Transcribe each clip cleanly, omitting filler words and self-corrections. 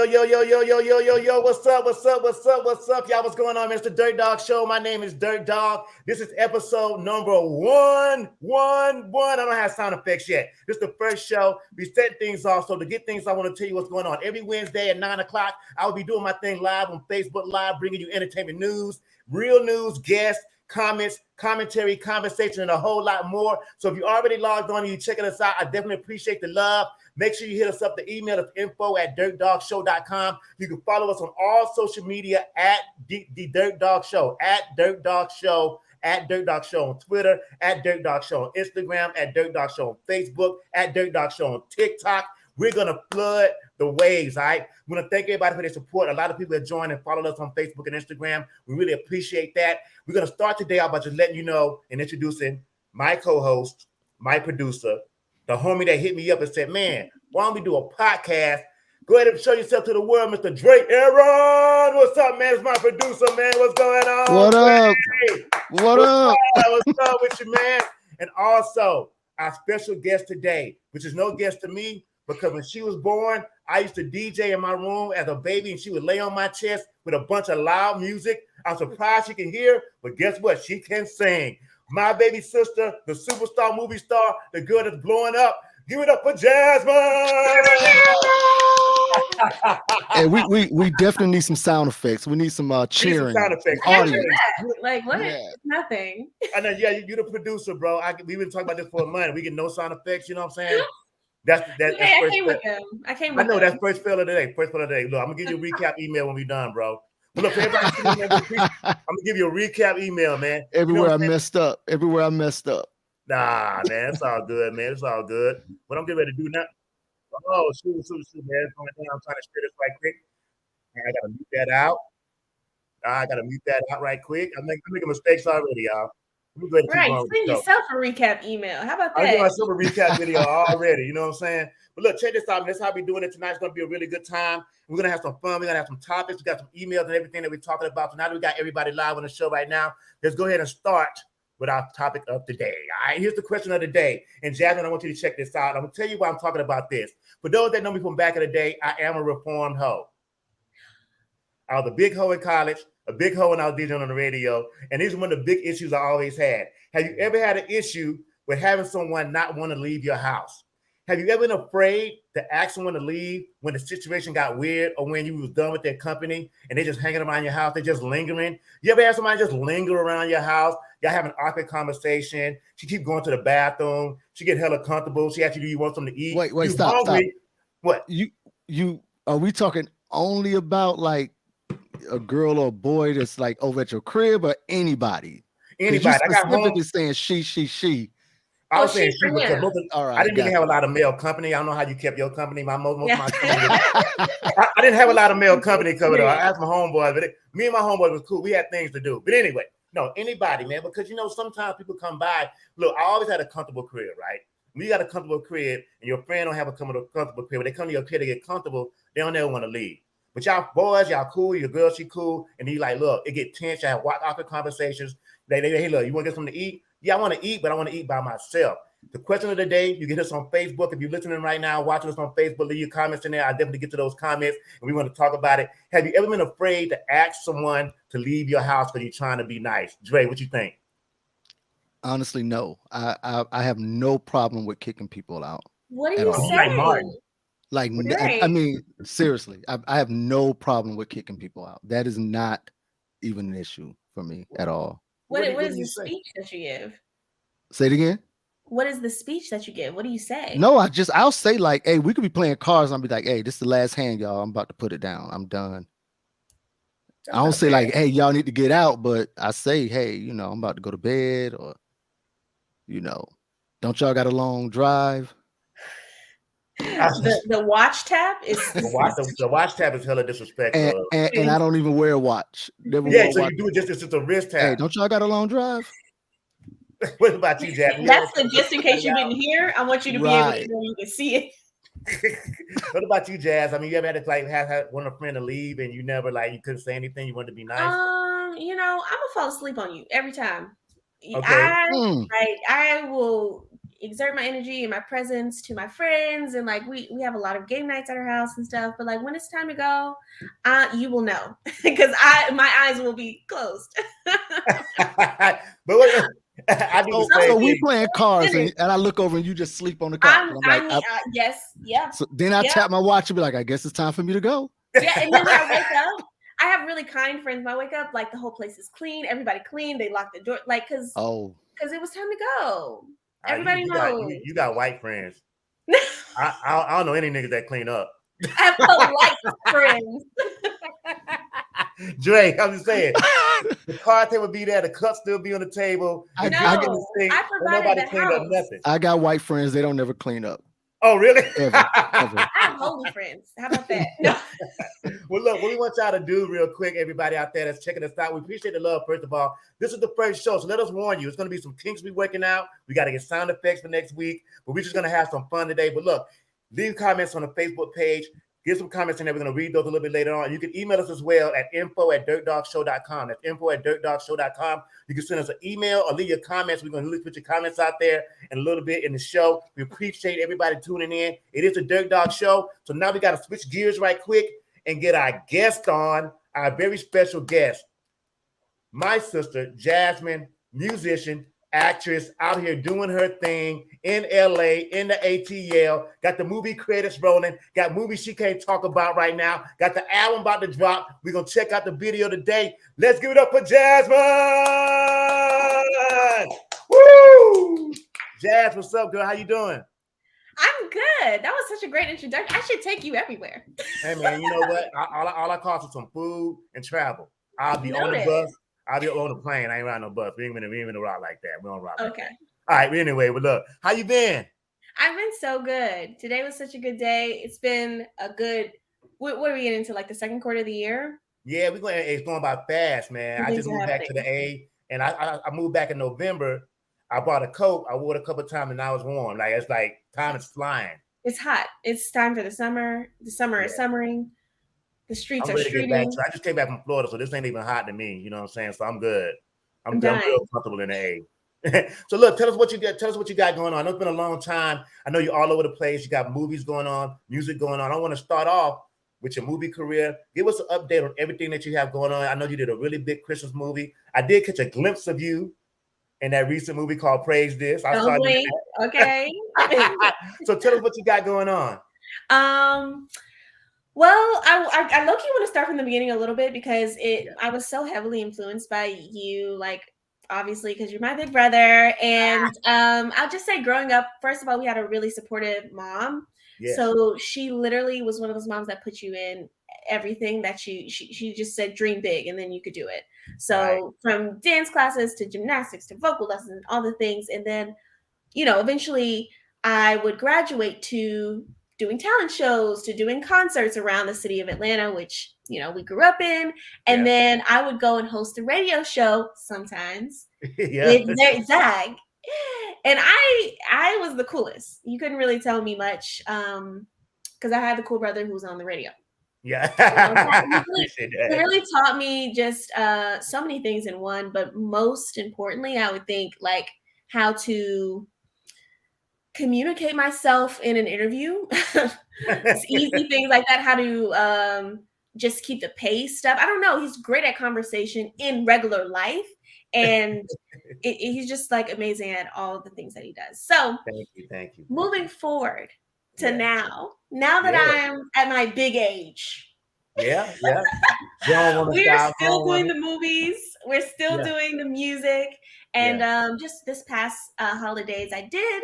Yo. What's up? Y'all, what's going on, Mr. Dirt Dogg Show? My name is Dirt Dogg. This is episode number 111. I don't have sound effects yet. This is the first show. We set things off. So to get things, I want to tell you what's going on. Every Wednesday at 9 o'clock, I will be doing my thing live on Facebook Live, bringing you entertainment news, real news, guests, comments, commentary, conversation, and a whole lot more. So if you already logged on and you're checking us out, I definitely appreciate the love. Make sure you hit us up. The email is info@dirtdoggshow.com. You can follow us on all social media at the Dirt Dogg Show, at Dirt Dogg Show, at Dirt Dogg Show on Twitter, at Dirt Dogg Show on Instagram, at Dirt Dogg Show on Facebook, at Dirt Dogg Show on TikTok. We're going to flood the waves, all right? We want to thank everybody for their support. A lot of people have joined and followed us on Facebook and Instagram. We really appreciate that. We're going to start today out by just letting you know and introducing my co-host, my producer, the homie that hit me up and said, man, why don't we do a podcast? Go ahead and show yourself to the world, Mr. Drake Aaron. What's up, man? It's my producer, man. What's going on? What up? What up? What's up with you, man? And also, our special guest today, which is no guest to me, because when she was born, I used to DJ in my room as a baby, and she would lay on my chest with a bunch of loud music. I'm surprised she can hear, but guess what? She can sing. My baby sister, the superstar movie star, the girl that's blowing up. Give it up for Jazmine. Hey, we definitely need some sound effects. We need some cheering. Sound effects. Like what? Yeah. Nothing. I know. Yeah, you're the producer, bro. We've been talking about this for a month. We get no sound effects. You know what I'm saying? That's I came with them. I know that's first fail of the day. Look, I'm gonna give you a recap email when we're done, bro. But look, everybody, I'm gonna give you a recap email, man. Everywhere I messed up. Nah, man, it's all good, man. It's all good. What I'm getting ready to do now? Oh, shoot, man. It's going down. I'm trying to share this right quick. I gotta mute that out right quick. I'm making mistakes already, y'all. Right, send yourself a recap email. How about that? I'm doing myself a recap video already. You know what I'm saying? But look, check this out. That's how we're doing it tonight. It's going to be a really good time. We're going to have some fun. We're going to have some topics. We got some emails and everything that we're talking about. So now that we got everybody live on the show right now, let's go ahead and start with our topic of the day. All right, here's the question of the day. And Jazmine, I want you to check this out. I'm going to tell you why I'm talking about this. For those that know me from back in the day, I am a reformed hoe. I was a big hoe in college, a big hoe when I was DJing on the radio. And these are one of the big issues I always had. Have you ever had an issue with having someone not want to leave your house? Have you ever been afraid to ask someone to leave when the situation got weird or when you was done with their company and they just hanging around your house, they're just lingering? You ever have somebody just linger around your house? Y'all have an awkward conversation. She keep going to the bathroom. She get hella comfortable. She asks you, do you want something to eat? Wait, stop. What? You are we talking only about like a girl or a boy that's like over at your crib or anybody? Anybody. I got specifically saying she. I was saying she because I didn't really have a lot of male company. I don't know how you kept your company. My company. I didn't have a lot of male company covered up. I asked my homeboy, but me and my homeboy was cool. We had things to do. But anyway, no, anybody, man, because sometimes people come by. Look, I always had a comfortable crib, right? When you got a comfortable crib and your friend don't have a comfortable crib, when they come to your crib to get comfortable, they don't ever want to leave. But y'all boys, y'all cool, your girl, she cool, and you like, look, it get tense. Y'all have awkward conversations. They hey, look, you want to get something to eat? Yeah, I want to eat, but I want to eat by myself. The question of the day, you get us on Facebook. If you're listening right now, watching us on Facebook, leave your comments in there. I definitely get to those comments, and we want to talk about it. Have you ever been afraid to ask someone to leave your house because you're trying to be nice? Dre, what you think? Honestly, no. I have no problem with kicking people out. What are you saying? Like, I mean, seriously, I have no problem with kicking people out. That is not even an issue for me at all. What is the speech that you give? Say it again. What is the speech that you give? What do you say? No, I'll say like, hey, we could be playing cards. And I'll be like, hey, this is the last hand, y'all. I'm about to put it down. I'm done. I don't say like, hey, y'all need to get out, but I say, hey, I'm about to go to bed, or, don't y'all got a long drive? The watch tap is the watch tap is hella disrespectful. And I don't even wear a watch. You do it just it's a wrist tap. Hey, don't y'all got a long drive? What about you, Jack? That's just in case you didn't hear. I want you to be able to know you can see it. What about you, Jazz? I mean, you ever had to like have one of a friend to leave and you never you couldn't say anything, you wanted to be nice? I'm gonna fall asleep on you every time. Okay. I will exert my energy and my presence to my friends, and like we have a lot of game nights at our house and stuff. But like when it's time to go, you will know because my eyes will be closed. But what, I do the same so we thing. playing cards, and I look over and you just sleep on the couch. Yes, yeah. So then I tap my watch and be like, I guess it's time for me to go. Yeah, and then when I wake up, I have really kind friends. When I wake up, like the whole place is clean, everybody clean. They lock the door, like because it was time to go. Everybody knows. You got white friends. I don't know any niggas that clean up. I have polite friends. Dre, I'm just saying, the card table be there, the cups still be on the table. I provided the house. Nothing. I got white friends; they don't never clean up. Oh, really? Ever. I have holy friends. How about that? No. Well, look, what we want y'all to do real quick, everybody out there that's checking us out, we appreciate the love, first of all. This is the first show, so let us warn you. It's going to be some kinks we working out. We got to get sound effects for next week, but we're just going to have some fun today. But look, leave comments on the Facebook page. Get some comments in there. We're going to read those a little bit later on. You can email us as well at info@dirtdoggshow.com. That's info@dirtdoggshow.com. You can send us an email or leave your comments. We're going to put your comments out there in a little bit in the show. We appreciate everybody tuning in. It is a Dirt Dogg show. So now we got to switch gears right quick and get our guest on, our very special guest. My sister, Jazmine, musician, actress, out here doing her thing in LA, in the ATL, got the movie credits rolling, got movies she can't talk about right now, got the album about to drop. We're going to check out the video today. Let's give it up for Jazmine! Woo! Jazz, what's up, girl? How you doing? I'm good. That was such a great introduction. I should take you everywhere. Hey, man, you know what? All I cost is some food and travel. I'll be on the bus. I'll be on the plane. I ain't riding no bus. We ain't gonna rock like that. We don't rock like that. All right, but anyway, but look, how you been? I've been so good. Today was such a good day. It's been a good, what are we getting into, like the second quarter of the year? Yeah, it's going by fast, man. I just moved back to the A, and I moved back in November. I bought a coat. I wore it a couple of times, and now it's warm. Like, it's like time is flying. It's hot. It's time for the summer. The summer is summering. The streets are streeting. I just came back from Florida, so this ain't even hot to me. You know what I'm saying? So I'm good. I'm real comfortable in the A. So look, tell us what you got going on. I know it's been a long time. I know you're all over the place. You got movies going on, music going on. I want to start off with your movie career. Give us an update on everything that you have going on. I know you did a really big Christmas movie. I did catch a glimpse of you in that recent movie called Praise This. Okay. So tell us what you got going on. Well, I low-key want to start from the beginning a little bit because I was so heavily influenced by you, like obviously because you're my big brother. And I'll just say growing up, first of all, we had a really supportive mom. Yes. So she literally was one of those moms that put you in everything that she just said, dream big, and then you could do it. So from dance classes to gymnastics to vocal lessons, all the things. And then, eventually I would graduate to doing talent shows, to doing concerts around the city of Atlanta, which, we grew up in. And then I would go and host a radio show sometimes with Dirt Dogg. And I was the coolest. You couldn't really tell me much because I had the cool brother who was on the radio. Yeah. It really taught me just so many things in one, but most importantly, I would think like how to communicate myself in an interview. It's easy things like that, how to just keep the pace stuff. I don't know. He's great at conversation in regular life. And he's just like amazing at all of the things that he does. So thank you. Moving forward to now that I'm at my big age. Yeah. We're still doing the movies. We're still doing the music. And just this past holidays, I did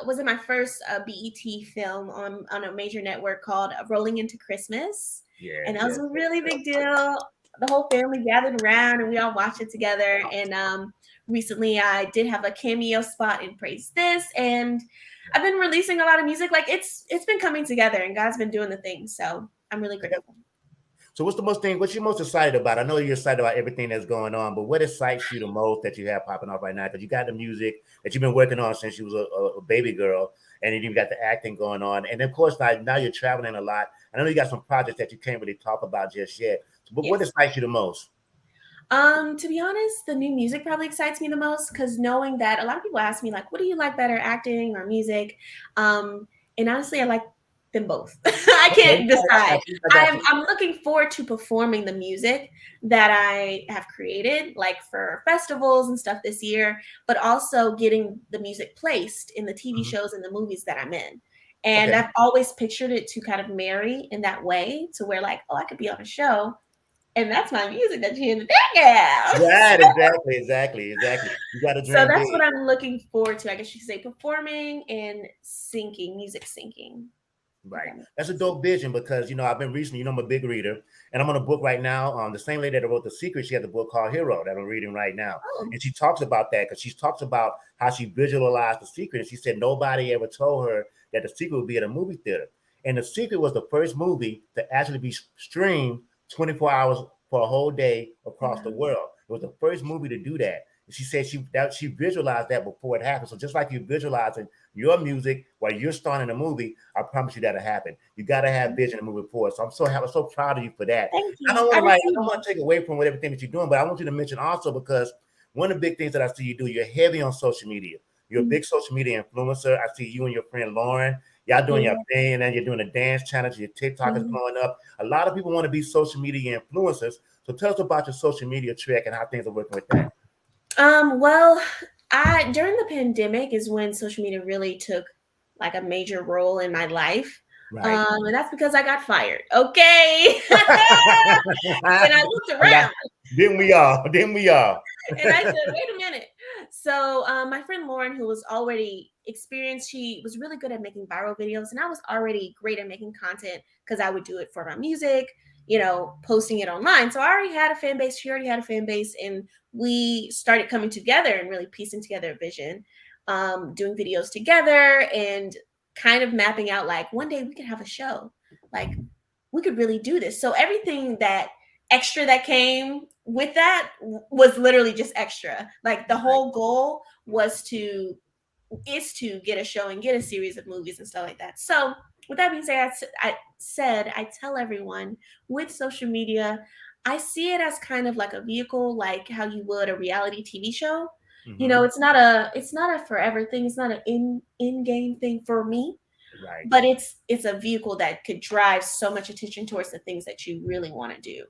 was in my first BET film on a major network called Rolling Into Christmas. Yeah, and that was a really big deal. The whole family gathered around and we all watched it together. And recently I did have a cameo spot in Praise This, and I've been releasing a lot of music. Like it's been coming together and God's been doing the thing. So I'm really grateful. So what you most excited about? I know you're excited about everything that's going on, but what excites you the most that you have popping off right now? Because you got the music that you've been working on since you was a baby girl, and then you've got the acting going on. And of course, now you're traveling a lot. I know you got some projects that you can't really talk about just yet. So what excites you the most? To be honest, the new music probably excites me the most because knowing that a lot of people ask me like, what do you like better, acting or music? And honestly, I like them both. I Okay, can't I decide. got you. I got you. I'm looking forward to performing the music that I have created, like for festivals and stuff this year, but also getting the music placed in the TV Mhm. shows and the movies that I'm in. And Okay. I've always pictured it to kind of marry in that way to where like, oh, I could be on a show and that's my music that you hear in the background. Right, exactly. You got to So dream that's big. what I'm looking forward to. I guess you could say performing and syncing, music syncing. If Right. that makes That's a sense. dope vision because I've been recently, I'm a big reader and I'm on a book right now. The same lady that wrote The Secret, she has a book called Hero that I'm reading right now. Oh, And she talks about that because she talks about how she visualized The Secret. And she said nobody ever told her that The Secret would be at a movie theater. And The Secret was the first movie to actually be streamed 24 hours for a whole day across the wow. world. It was the first movie to do that. And she said she visualized that before it happened. So just like you visualizing your music while you're starting a movie, I promise you that'll happen. You got to have vision and moving forward. So I'm so proud of you for that. Thank I you. don't want I to like I received don't want to take away from everything that you're doing, but I want you to mention also because one of the big things that I see you do, you're heavy on social media. You're a it. big social media influencer. I see you and your friend Lauren. Y'all doing your Yeah. thing, and then you're doing a dance challenge. Your TikTok is Mhm. blowing up. A lot of people want to be social media influencers. So tell us about your social media trick and how things are working with that. Well, I during the pandemic is when social media really took like a major role in my life. Right. And that's because I got fired. Okay. And I looked I got around. Didn't we all? Didn't we all? And I said, wait a minute. So my friend Lauren, who was already experienced, she was really good at making viral videos, and I was already great at making content because I would do it for my music, posting it online. So I already had a fan base. She already had a fan base, and we started coming together and really piecing together a vision, doing videos together, and kind of mapping out like one day we could have a show, like we could really do this. So everything that extra that came with that was literally just extra. Like the Right. whole goal was to is to get a show and get a series of movies and stuff like that. So with that being said, I tell everyone with social media, I see it as kind of like a vehicle, like how you would a reality TV show. Mm-hmm. It's not a forever thing. It's not an in game thing for me, Right. but it's a vehicle that could drive so much attention towards the things that you really want to do,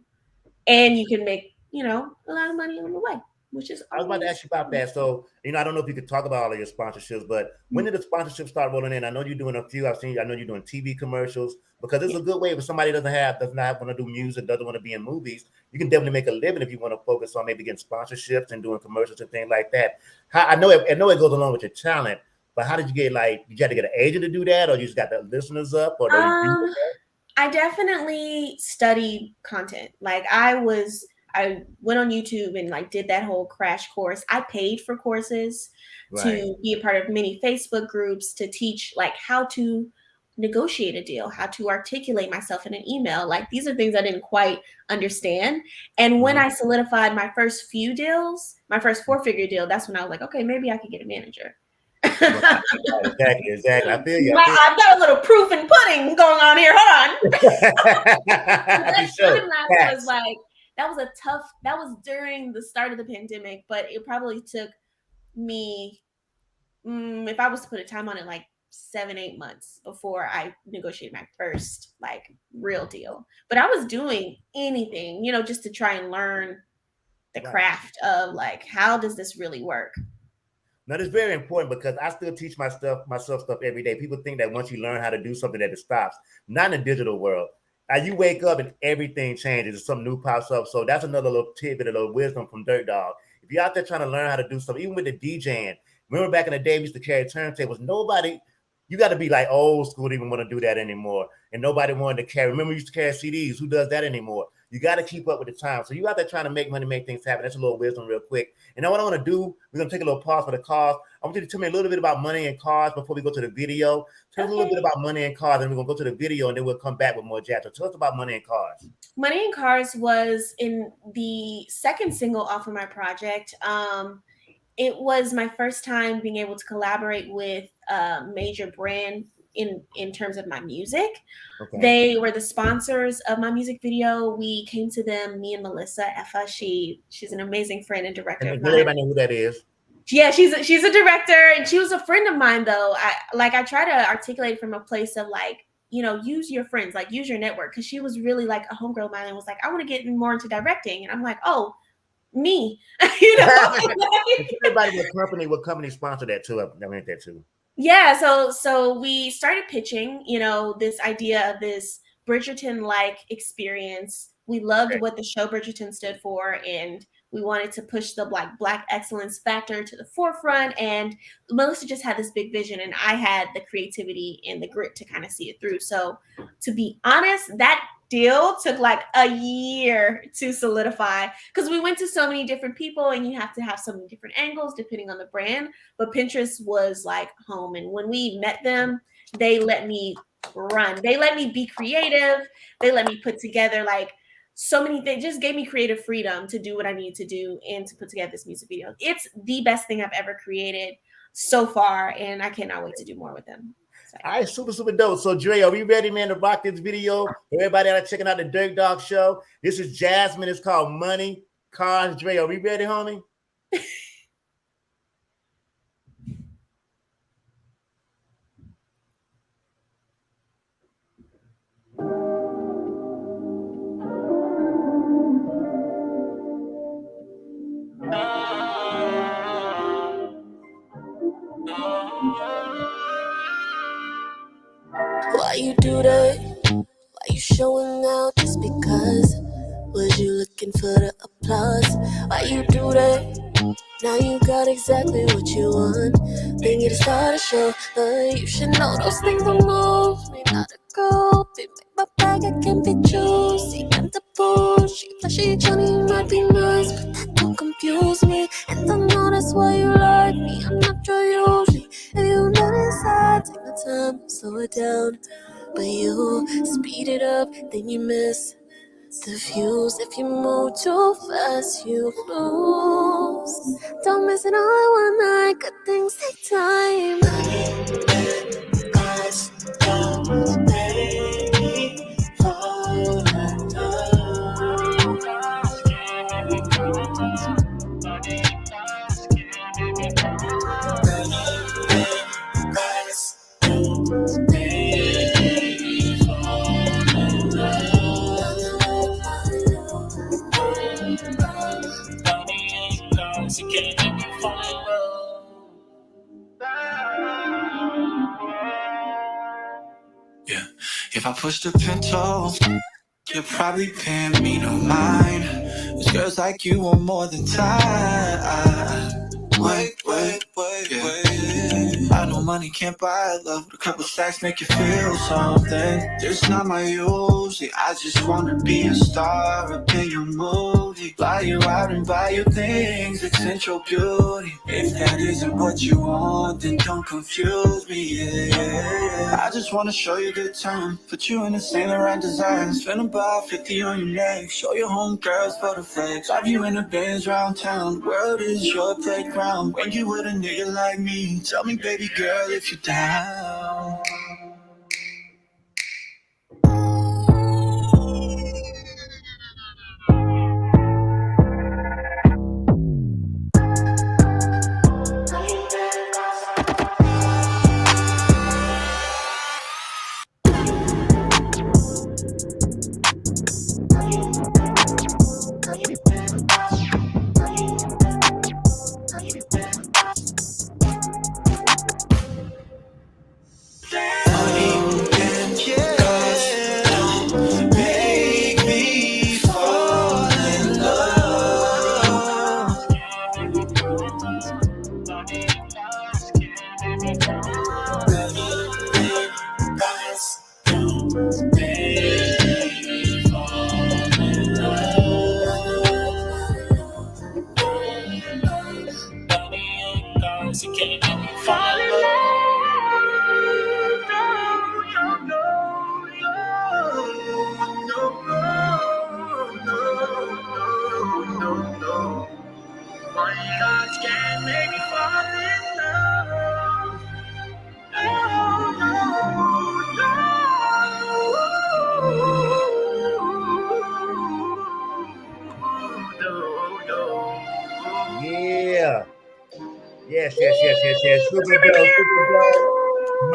and you can make a lot of money on the way, which is I was about to always ask you about fun. that. So, I don't know if you could talk about all of your sponsorships, but when did the sponsorships start rolling in? I know you're doing a few. I know you're doing TV commercials because it's Yeah. a good way if somebody does not want to do music, doesn't want to be in movies. You can definitely make a living if you want to focus on maybe getting sponsorships and doing commercials and things like that. I know it goes along with your talent, but how did you get did you have to get an agent to do that, or you just got the listeners up, or do you? um I definitely studied content. Like I went on YouTube and like did that whole crash course. I paid for courses Right. to be a part of many Facebook groups to teach like how to negotiate a deal, how to articulate myself in an email. Like these are things I didn't quite understand. And when Mhm. I solidified my first few deals, my first four-figure deal, that's when I was like, okay, maybe I could get a manager. Right. Exactly. I feel you. I've got a little proof and pudding going on here. Hold on. For That sure. time lapse was Facts. like that was during the start of the pandemic, but it probably took me if I was to put a time on it, like 7-8 months before I negotiated my first like real deal. But I was doing anything, just to try and learn the Right. craft of like how does this really work. Now, it's very important because I still teach myself stuff every day. People think that once you learn how to do something that it stops. Not in the digital world. You wake up and everything changes and something new pops up. So that's another little tidbit, a little wisdom from Dirt Dog. If you're out there trying to learn how to do something, even with the DJing, remember back in the day we used to carry turntables. You got to be like old school to even want to do that anymore. And nobody wanted to carry. Remember, we used to carry CDs. Who does that anymore? You got to keep up with the time. So you out there trying to make money, make things happen. That's a little wisdom, real quick. And now what I want to do, we're gonna take a little pause for the cause. I want you to tell me a little bit about money and cars before we go to the video. Tell us a little bit Okay. about money and cars, and we're gonna go to the video, and then we'll come back with more jazz. So tell us about money and cars. Money in Cars was in the second single off of my project. It was my first time being able to collaborate with a major brand in terms of my music. Okay. They were the sponsors of my music video. We came to them, me and Melissa Effa. She's an amazing friend and director And of let mine. everybody know who that is. Yeah, she's a director, and she was a friend of mine though. I try to articulate from a place of like, you know, use your friends, like use your network, because she was really like a homegirl of mine and was like, I want to get more into directing, and I'm like, oh, me, you know. Everybody, what company sponsored that too? I meant that too. Yeah, so we started pitching, you know, this idea of this Bridgerton-like experience. We loved what the show Bridgerton stood for, and we wanted to push the black excellence factor to the forefront. And Melissa just had this big vision, and I had the creativity and the grit to kind of see it through. So, to be honest, that deal took like a year to solidify because we went to so many different people, and you have to have so many different angles depending on the brand. But Pinterest was like home, and when we met them, they let me run. They let me be creative. They let me put together like so many things. Just gave me creative freedom to do what I need to do and to put together this music video. It's the best thing I've ever created so far, and I cannot wait to do more with them. So. All right, super dope. So Dre, are we ready, man, to rock this video? Everybody out there checking out the Dirt Dogg show. This is Jazmine. It's called Money Cars. Dre, are we ready, homie? Why you do that? Why you showing out just because? Was you looking for the applause? Why you do that? Now you got exactly what you want. Then you start a show, but you should know those things don't move me. Not a girl, be make my bag, I can be juicy. And the bullshit, flashy Johnny might be nice, but that don't confuse me. And I know that's why you like me. I'm not your usually. If you let it slide, take my time, slow it down. But you speed it up, then you miss the views. If you move too fast, you lose. Don't miss it all one night, good things take time. Yeah, if I push the pinto, you're probably paying me no mind. There's girls like you want more than time. Wait, I know money can't buy love, but a couple stacks make you feel something. This not my usually, I just wanna be a star up in your movie. Fly you out and buy you things, accent your beauty. If that isn't what you want, then don't confuse me, yeah. I just wanna show you good time, put you in the Saint Laurent designs. Spend about 50 on your neck, show your homegirls for the flex. Drive you in the Benz round town, the world is your playground. When you with a nigga like me, tell me baby girl if you're down. Yes. Super dope, super dope.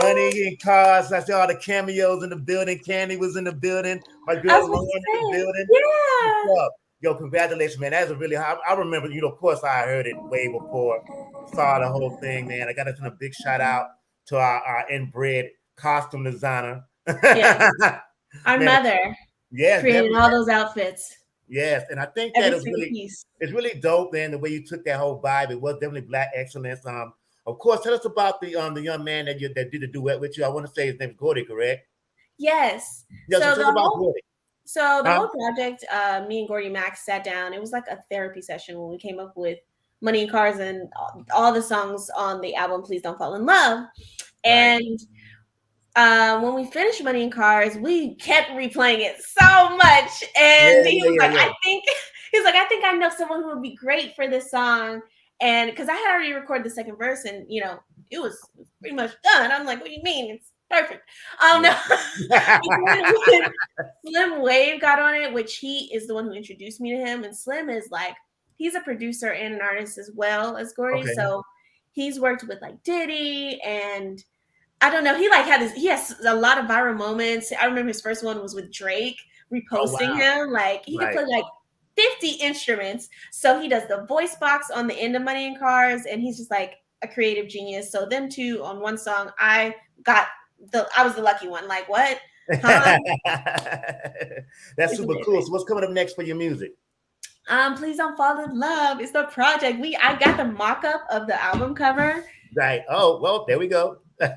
Money and cars. I see all the cameos in the building. Candy was in the building. My I girl was Lauren about to in the say, building. yeah. What's up? Yo, congratulations, man. That's a really high. I remember, of course I heard it way before. Saw the whole thing, man. I got to send a big shout out to our inbred costume designer. Yes. Our Man, mother yes, created definitely. all those outfits. Yes, and I think that Every is single really piece. it's really dope, man. The way you took that whole vibe, it was definitely Black excellence. Of course, tell us about the young man that did the duet with you. I want to say his name is Gordy, correct? Yes. Yeah, so So tell the us about whole Gordy. So the Huh? whole project, me and Gordy Max sat down. It was like a therapy session when we came up with Money and Cars and all the songs on the album Please Don't Fall in Love. Right. And when we finished Money and Cars, we kept replaying it so much. And he was like, I think I know someone who would be great for this song. And because I had already recorded the second verse and, it was pretty much done. I'm like, what do you mean? It's perfect. No. When Slim Wave got on it, which he is the one who introduced me to him. And Slim is like, he's a producer and an artist as well as Gordy. Okay. So he's worked with like Diddy and I don't know. He has a lot of viral moments. I remember his first one was with Drake reposting him. Like he could play like 50 instruments. So he does the voice box on the end of Money and Cars, and he's just like a creative genius. So them two on one song, I was the lucky one. Like what? Huh? That's super cool. So what's coming up next for your music? Please Don't Fall in Love. It's the project. I got the mock-up of the album cover. Right. Oh, well, there we go. You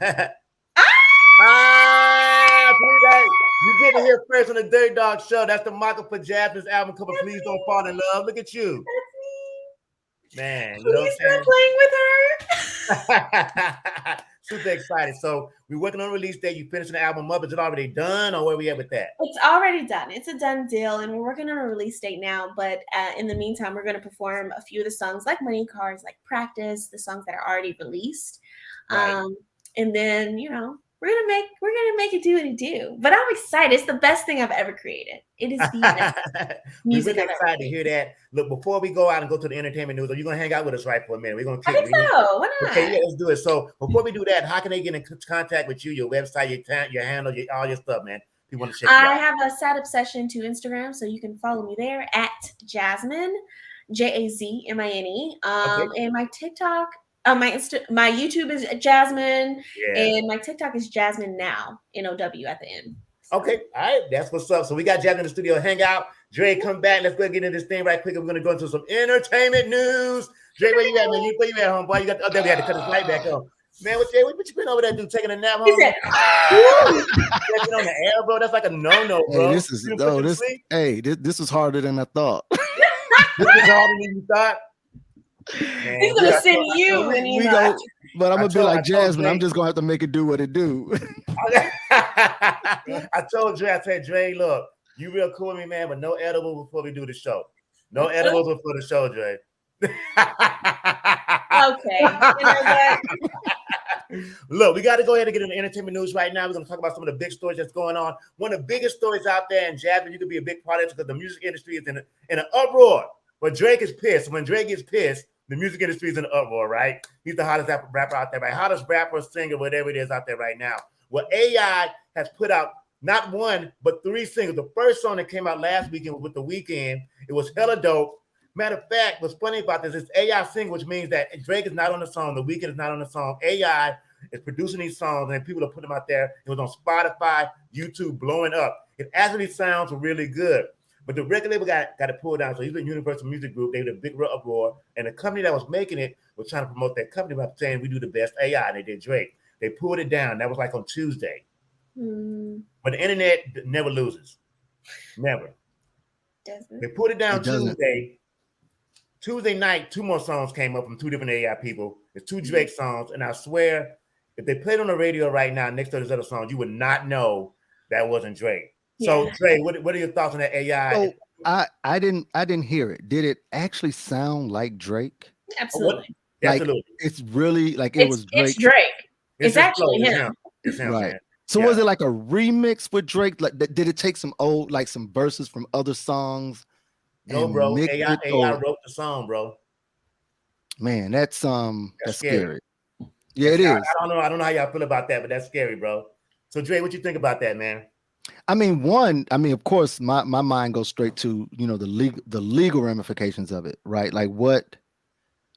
get to hear first on the Dirt Dogg show. That's the mock-up for Jazmine's album cover. Please Don't Fall in Love. Look at you. That's me. Man, Please stop playing with her. Super excited. So we're working on a release date. You finishing the album up. Is it already done or where we at with that? It's already done. It's a done deal. And we're working on a release date now. But in the meantime, we're going to perform a few of the songs like Money Cars, like Practice, the songs that are already released. Right. And then, we're gonna make it do what it do. But I'm excited. It's the best thing I've ever created. It is the best music. We're really excited to hear that. Look, before we go out and go to the entertainment news, are you gonna hang out with us right for a minute? We're gonna I think so. Why not? Okay, yeah, let's do it. So before we do that, how can they get in contact with you? Your website, your handle, all your stuff, man. If you want to check. I have a sad obsession to Instagram, so you can follow me there at Jazmine, Jazmine, and my TikTok. My YouTube is Jazmine, and my TikTok is Jazmine Now, NOW at the end. Okay, all right, that's what's up. So we got Jazmine in the studio. Hang out. Dre, come back. Let's go get into this thing right quick. We're gonna go into some entertainment news. Dre, where you at, man? Where you at, homeboy? You got there. We had to cut this light back on. Man, what you been over there, dude? Taking a nap, homie? He on the air, bro. That's like a no-no, bro. This is harder than I thought. This is harder than you thought. Man, he's gonna send you an email. But I'm gonna be like Jazmine. I'm just gonna have to make it do what it do. I told Dre, I said, Dre, look, you real cool with me, man, but no edibles before we do the show. No edibles before the show, Dre. Okay. Look, we got to go ahead and get into entertainment news right now. We're going to talk about some of the big stories that's going on. One of the biggest stories out there, and Jazmine, you could be a big part of it because the music industry is in an uproar. But Drake is pissed. When Drake gets pissed, the music industry is in an uproar, right? He's the hottest rapper out there, right? Hottest rapper, singer, whatever it is out there right now. Well, AI has put out not one, but 3 singles. The first song that came out last weekend was with The Weeknd. It was hella dope. Matter of fact, what's funny about this is AI single, which means that Drake is not on the song. The Weeknd is not on the song. AI is producing these songs, and people are putting them out there. It was on Spotify, YouTube, blowing up. It actually sounds really good. But the record label got it pulled down. So he's in Universal Music Group. They did a big uproar. And the company that was making it was trying to promote that company by saying we do the best AI. And they did Drake. They pulled it down. That was like on Tuesday. But the internet never loses. Never. They pulled it down Tuesday. Tuesday night, 2 more songs came up from 2 different AI people. It's 2 Drake songs. And I swear, if they played on the radio right now next to those other songs, you would not know that wasn't Drake. So, Trey, what are your thoughts on that AI? So I didn't hear it. Did it actually sound like Drake? Absolutely. Absolutely. It's really like it was Drake. It's Drake. It's actually him. It's him, right. Man. So was it like a remix with Drake? Like, did it take some some verses from other songs? No, bro. AI wrote the song, bro. Man, that's scary. Yeah, That's, it is. I don't know how y'all feel about that, but that's scary, bro. So Dre, what you think about that, man? I mean, of course, my mind goes straight to, the legal ramifications of it, right?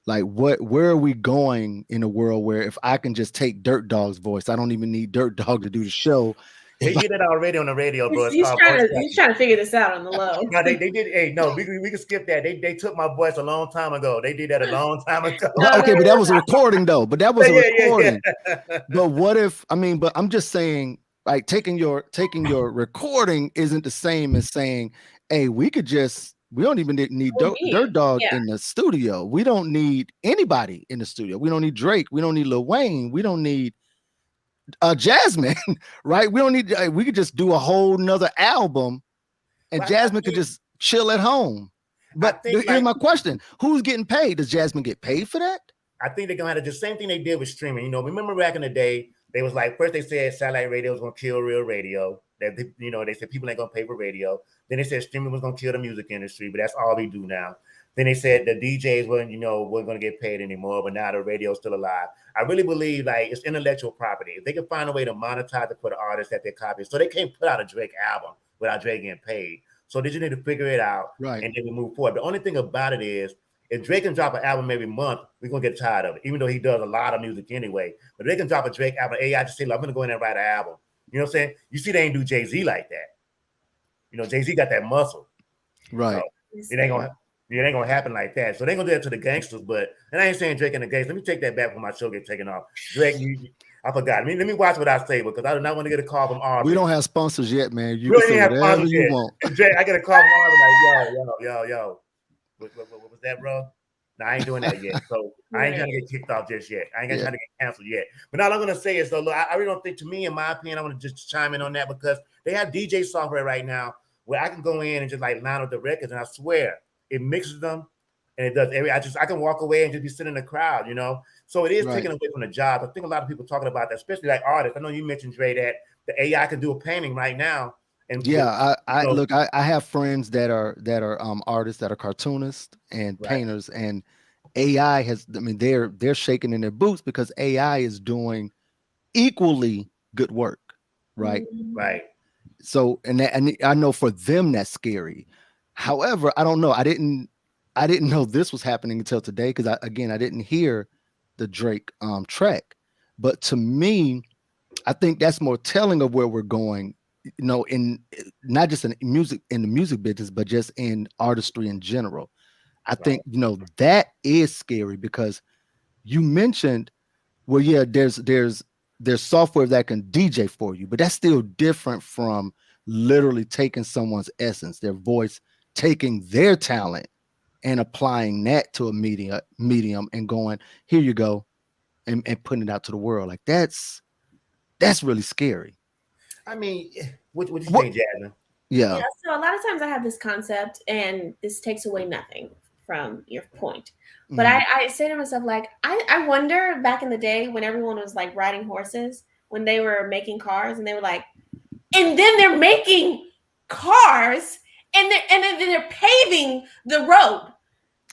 Where are we going in a world where if I can just take Dirt Dogg's voice, I don't even need Dirt Dogg to do the show. They did that already on the radio, bro. He's trying to figure this out on the low. No, they did. Hey, no, we can skip that. They took my voice a long time ago. They did that a long time ago. Okay, but that was a recording though. But that was a recording. Yeah. But what if? But I'm just saying, like taking your recording isn't the same as saying, hey, we don't even need Dirt Dogg in the studio. We don't need anybody in the studio. We don't need Drake. We don't need Lil Wayne. We don't need Jazmine, right? We don't need. We could just do a whole nother album, and Jazmine could just chill at home. But here's my question: who's getting paid? Does Jazmine get paid for that? I think they're gonna have the same thing they did with streaming. Remember back in the day, they was like, first they said satellite radio was gonna kill real radio. That they said people ain't gonna pay for radio. Then they said streaming was gonna kill the music industry, but that's all we do now. Then they said the DJs weren't gonna get paid anymore, but now the radio's still alive. I really believe it's intellectual property. If they can find a way to monetize it for the artists that they copy, so they can't put out a Drake album without Drake getting paid. So they just need to figure it out, right? And then we move forward. The only thing about it is, if Drake can drop an album every month, we're gonna get tired of it, even though he does a lot of music anyway. But they can drop a Drake album, AI just say, I'm gonna go in and write an album. You know what I'm saying? You see, they ain't do Jay-Z like that. Jay-Z got that muscle. Right. So it ain't gonna happen like that. So they ain't gonna do that to the gangsters, and I ain't saying Drake and the gangsters. Let me take that back when my show get taken off. Drake, I forgot. Let me watch what I say because I do not want to get a call from Aubrey. We don't have sponsors yet, man. You can say whatever you want. Drake, I get a call from Aubrey like, yo. What was that, bro? No, I ain't doing that yet. So I ain't trying to get kicked off just yet. I ain't trying to get canceled yet. But all I'm gonna say is, look, I really don't think, to me, in my opinion, I want to just chime in on that because they have DJ software right now where I can go in and just line up the records, and I swear it mixes them and it does. I can walk away and just be sitting in the crowd, So it is taking away from the job. I think a lot of people talking about that, especially like artists. I know you mentioned, Dre, that the AI can do a painting right now. And look, I have friends that are artists, that are cartoonists and painters, and AI they're shaking in their boots because AI is doing equally good work, right? Right. So and I know for them that's scary. However, I don't know. I didn't know this was happening until today because I didn't hear the Drake track. But to me, I think that's more telling of where we're going. In not just in the music business, but just in artistry in general. I think, that is scary because you mentioned, well, yeah, there's software that can DJ for you, but that's still different from literally taking someone's essence, their voice, taking their talent and applying that to a medium and going, here you go, and putting it out to the world. Like that's really scary. I mean, what you think, Jazmine? Yeah. So a lot of times I have this concept, and this takes away nothing from your point. But I say to myself, like, I wonder back in the day when everyone was like riding horses, when they were making cars, and they were like, and then they're making cars, and then they're paving the road.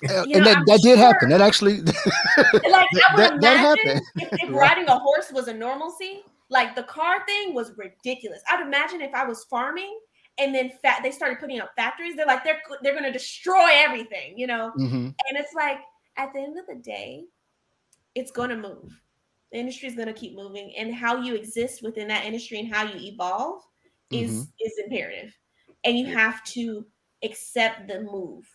And that did happen. That actually, like I would imagine happened. if riding a horse was a normalcy. Like the car thing was ridiculous. I'd imagine if I was farming and then they started putting up factories, they're like, they're going to destroy everything, And it's like, at the end of the day, it's going to move. The industry is going to keep moving, and how you exist within that industry and how you evolve is imperative. And you have to accept the move.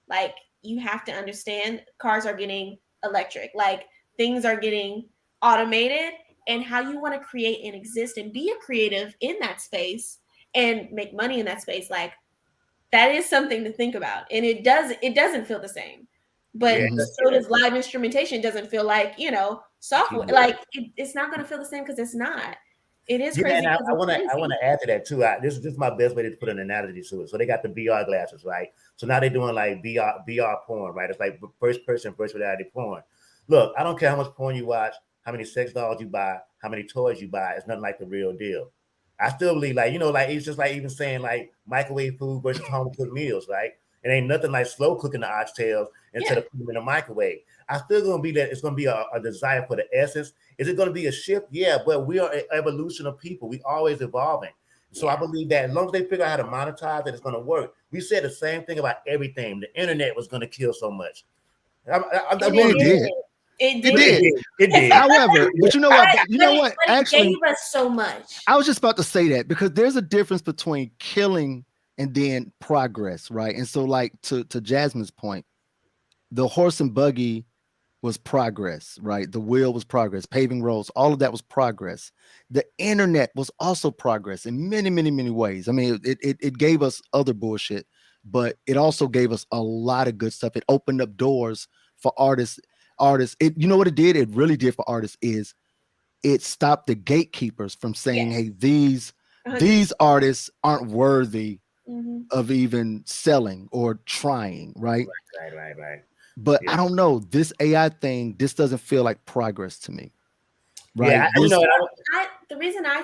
Like you have to understand cars are getting electric, like things are getting automated. And how you want to create and exist and be a creative in that space and make money in that space, like that is something to think about. And it doesn't feel the same, but so does live instrumentation. It doesn't feel like software. Like it's not going to feel the same because it's not. It is crazy. I want to add to that too. This is my best way to put an analogy to it. So they got the VR glasses, right? So now they're doing like VR porn, right? It's like first person virtual reality porn. Look, I don't care how much porn you watch, how many sex dolls you buy, how many toys you buy. It's nothing like the real deal. I still believe, like, it's just like even saying like microwave food versus home cooked meals, right? It ain't nothing like slow cooking the oxtails instead of putting them in the microwave. I still gonna be that it's gonna be a desire for the essence. Is it gonna be a shift? Yeah, but we are an evolution of people. We always evolving. So I believe that as long as they figure out how to monetize it, it's gonna work. We said the same thing about everything. The internet was gonna kill so much. It did. However, but you know what? But actually, it gave us so much. I was just about to say that because there's a difference between killing and then progress, right? And so, like to Jazmine's point, the horse and buggy was progress, right? The wheel was progress, paving roads, all of that was progress. The internet was also progress in many, many, many ways. I mean, it gave us other bullshit, but it also gave us a lot of good stuff. It opened up doors for artists. You know what it did? It really did for artists is it stopped the gatekeepers from saying, hey, these artists aren't worthy of even selling or trying, right? Right. But I don't know. This AI thing, this doesn't feel like progress to me. Right. Yeah, the reason I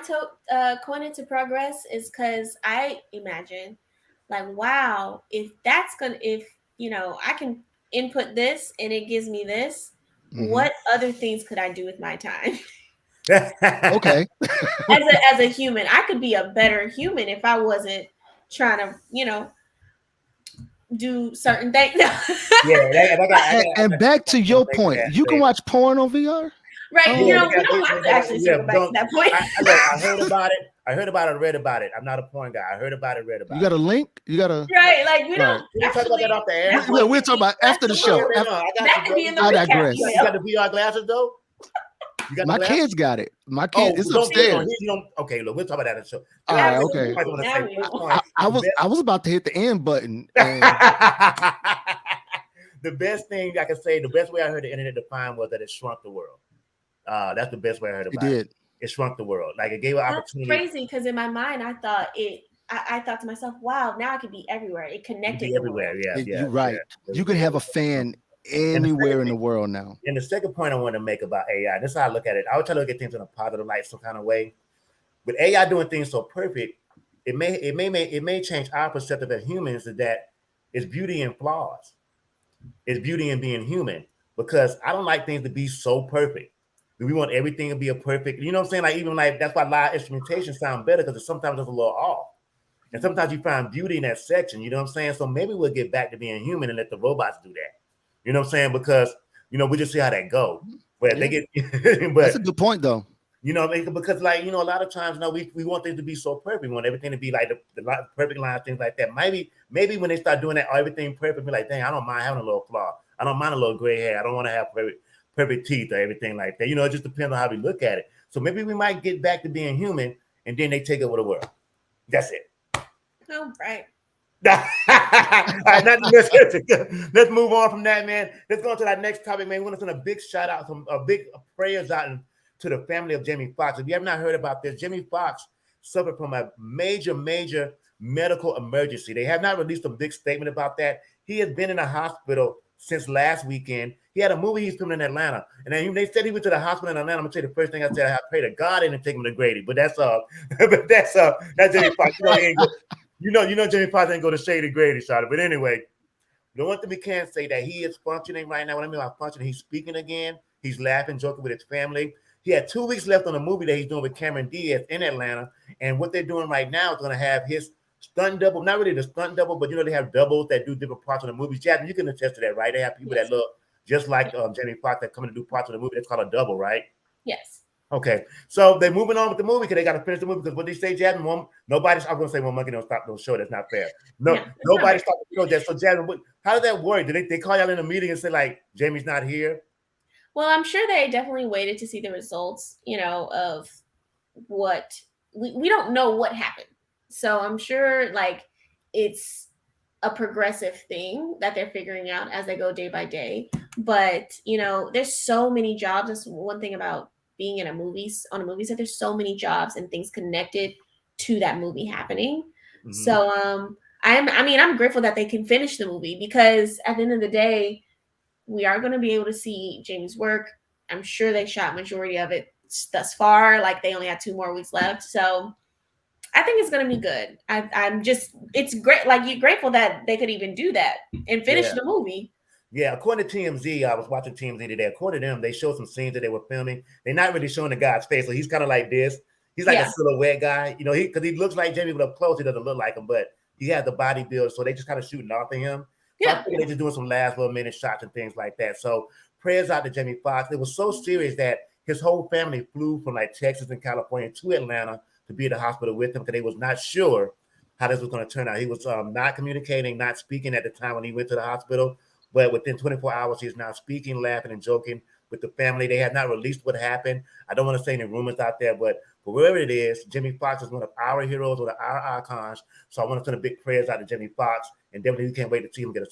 coined it to progress is because I imagine, like, wow, if I can input this and it gives me this, what other things could I do with my time? Okay. as a human, I could be a better human if I wasn't trying to, do certain things. And back to your point, you can watch porn on VR. Right, we don't have to actually circle back to that point. I heard about it. I read about it. I'm not a porn guy. I heard about it, read about it. You got a link? You got a right? Like we don't. We talk about that off the air. We'll talk about after the show. That could be in the I digress. You got the VR glasses though. My kids got it. My kids, it's upstairs. Okay, look, we'll talk about that in the show. All right, okay. I was about to hit the end button. The best thing I can say, the best way I heard the internet defined was that it shrunk the world. That's the best way I heard about it. It shrunk the world. Like it gave an opportunity. That's crazy because in my mind I thought I thought to myself, wow, now I can be everywhere. It connected everywhere. Yeah, you're right. Yeah. You could have a fan anywhere in the world now. And the second point I want to make about AI, this is how I look at it. I would try to look at things in a positive light, some kind of way. With AI doing things so perfect, it may change our perspective as humans is that it's beauty in flaws. It's beauty in being human because I don't like things to be so perfect. We want everything to be a perfect, you know what I'm saying? Like even like that's why live instrumentation sound better because sometimes it's a little off. And sometimes you find beauty in that section, you know what I'm saying? So maybe we'll get back to being human and let the robots do that. You know what I'm saying? Because we just see how that go. But they get but that's a good point though. Because like a lot of times we want things to be so perfect. We want everything to be like the perfect line, things like that. Maybe when they start doing that, everything perfect, be like, dang, I don't mind having a little flaw. I don't mind a little gray hair. I don't want to have perfect teeth or everything like that. It just depends on how we look at it. So maybe we might get back to being human and then they take over the world. That's it. Oh, right. All right, let's move on from that, man. Let's go on to that next topic, man. We want to send a big shout out, big prayers out to the family of Jamie Foxx. If you have not heard about this, Jamie Foxx suffered from a major medical emergency. They have not released a big statement about that. He has been in a hospital since last weekend. He had a movie he's filming in Atlanta. And then they said he went to the hospital in Atlanta. I'm going to tell you the first thing I said, I pray to God they didn't take him to Grady. But that's That's Jamie Foxx. Jamie Foxx ain't go to Shady Grady, Shada. But anyway, the one thing we can say that he is functioning right now. What I mean by functioning, he's speaking again. He's laughing, joking with his family. He had 2 weeks left on the movie that he's doing with Cameron Diaz in Atlanta. And what they're doing right now is going to have his stunt double, not really the stunt double, but they have doubles that do different parts of the movie. Jazmine, you can attest to that, right? They have people that look just like Jamie Foxx that come in to do parts of the movie. That's called a double, right? Yes. Okay, so they're moving on with the movie because they got to finish the movie. Because what they say, Jazmine, I'm going to say one monkey don't stop no show. That's not fair. Nobody stopped the show. So Jazmine, how did that work? Did they call y'all in a meeting and say like Jamie's not here? Well, I'm sure they definitely waited to see the results, of what we don't know what happened. So I'm sure like it's a progressive thing that they're figuring out as they go day by day. But, there's so many jobs. That's one thing about being on a movie set. There's so many jobs and things connected to that movie happening. Mm-hmm. So I'm grateful that they can finish the movie because at the end of the day, we are going to be able to see Jamie's work. I'm sure they shot majority of it thus far. Like they only had 2 more weeks left. So I think it's gonna be good. I'm just, it's great. Like, you're grateful that they could even do that and finish the movie. Yeah, according to TMZ, I was watching TMZ today. According to them, they showed some scenes that they were filming. They're not really showing the guy's face, so he's kind of like this. He's like a silhouette guy, you know. Because he looks like Jamie, but up close, he doesn't look like him. But he has the body build, so they just kind of shooting off of him. So I think they're just doing some last little minute shots and things like that. So prayers out to Jamie Foxx. It was so serious that his whole family flew from like Texas and California to Atlanta to be at the hospital with him because they was not sure how this was going to turn out. He was not communicating, not speaking at the time when he went to the hospital. But within 24 hours, he's now speaking, laughing, and joking with the family. They have not released what happened. I don't want to say any rumors out there, but wherever it is, Jamie Foxx is one of our heroes, one of our icons. So I want to send a big prayers out to Jamie Foxx, and definitely we can't wait to see him get a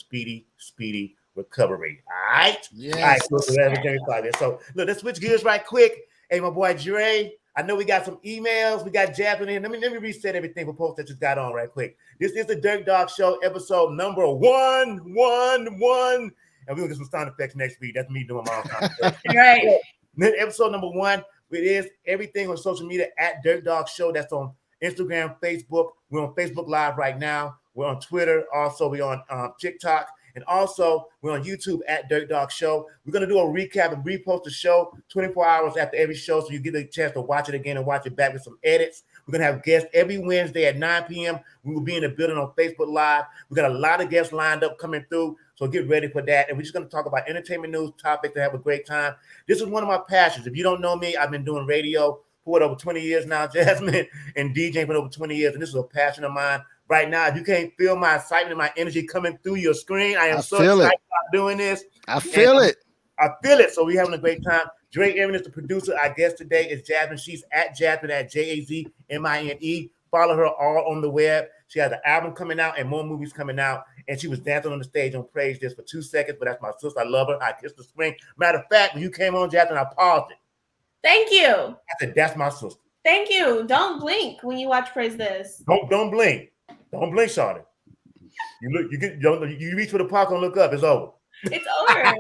speedy recovery. All right? Yes. All right, so Jamie Foxx. So look, let's switch gears right quick. Hey, my boy Dre, I know we got some emails. We got Jazmine in. Let me reset everything for folks that just got on right quick. This is the Dirt Dogg Show, episode number 111. And we're going to get some sound effects next week. That's me doing my own sound effects. Right. Episode number 1. It is everything on social media at Dirt Dogg Show. That's on Instagram, Facebook. We're on Facebook Live right now. We're on Twitter. Also, we're on TikTok. And also, we're on YouTube at Dirt Dogg Show. We're going to do a recap and repost the show 24 hours after every show so you get a chance to watch it again and watch it back with some edits. We're going to have guests every Wednesday at 9 p.m. We will be in the building on Facebook Live. We got a lot of guests lined up coming through, so get ready for that. And we're just going to talk about entertainment news topics to have a great time. This is one of my passions. If you don't know me, I've been doing radio for over 20 years now, Jazmine, and DJing for over 20 years, and this is a passion of mine. Right now, if you can't feel my excitement and my energy coming through your screen, I am so excited about doing this. I feel it. I feel it. So we're having a great time. Dre Erin is the producer. Our guest today is Jazmine. She's at Jazmine at Jazmine. Follow her all on the web. She has an album coming out and more movies coming out. And she was dancing on the stage on Praise This for 2 seconds. But that's my sister. I love her. I kissed the screen. Matter of fact, when you came on, Jazmine, I paused it. Thank you. I said, that's my sister. Thank you. Don't blink when you watch Praise This. Don't blink. Don't blink, Shawty. You reach for the park and look up. It's over. It's over.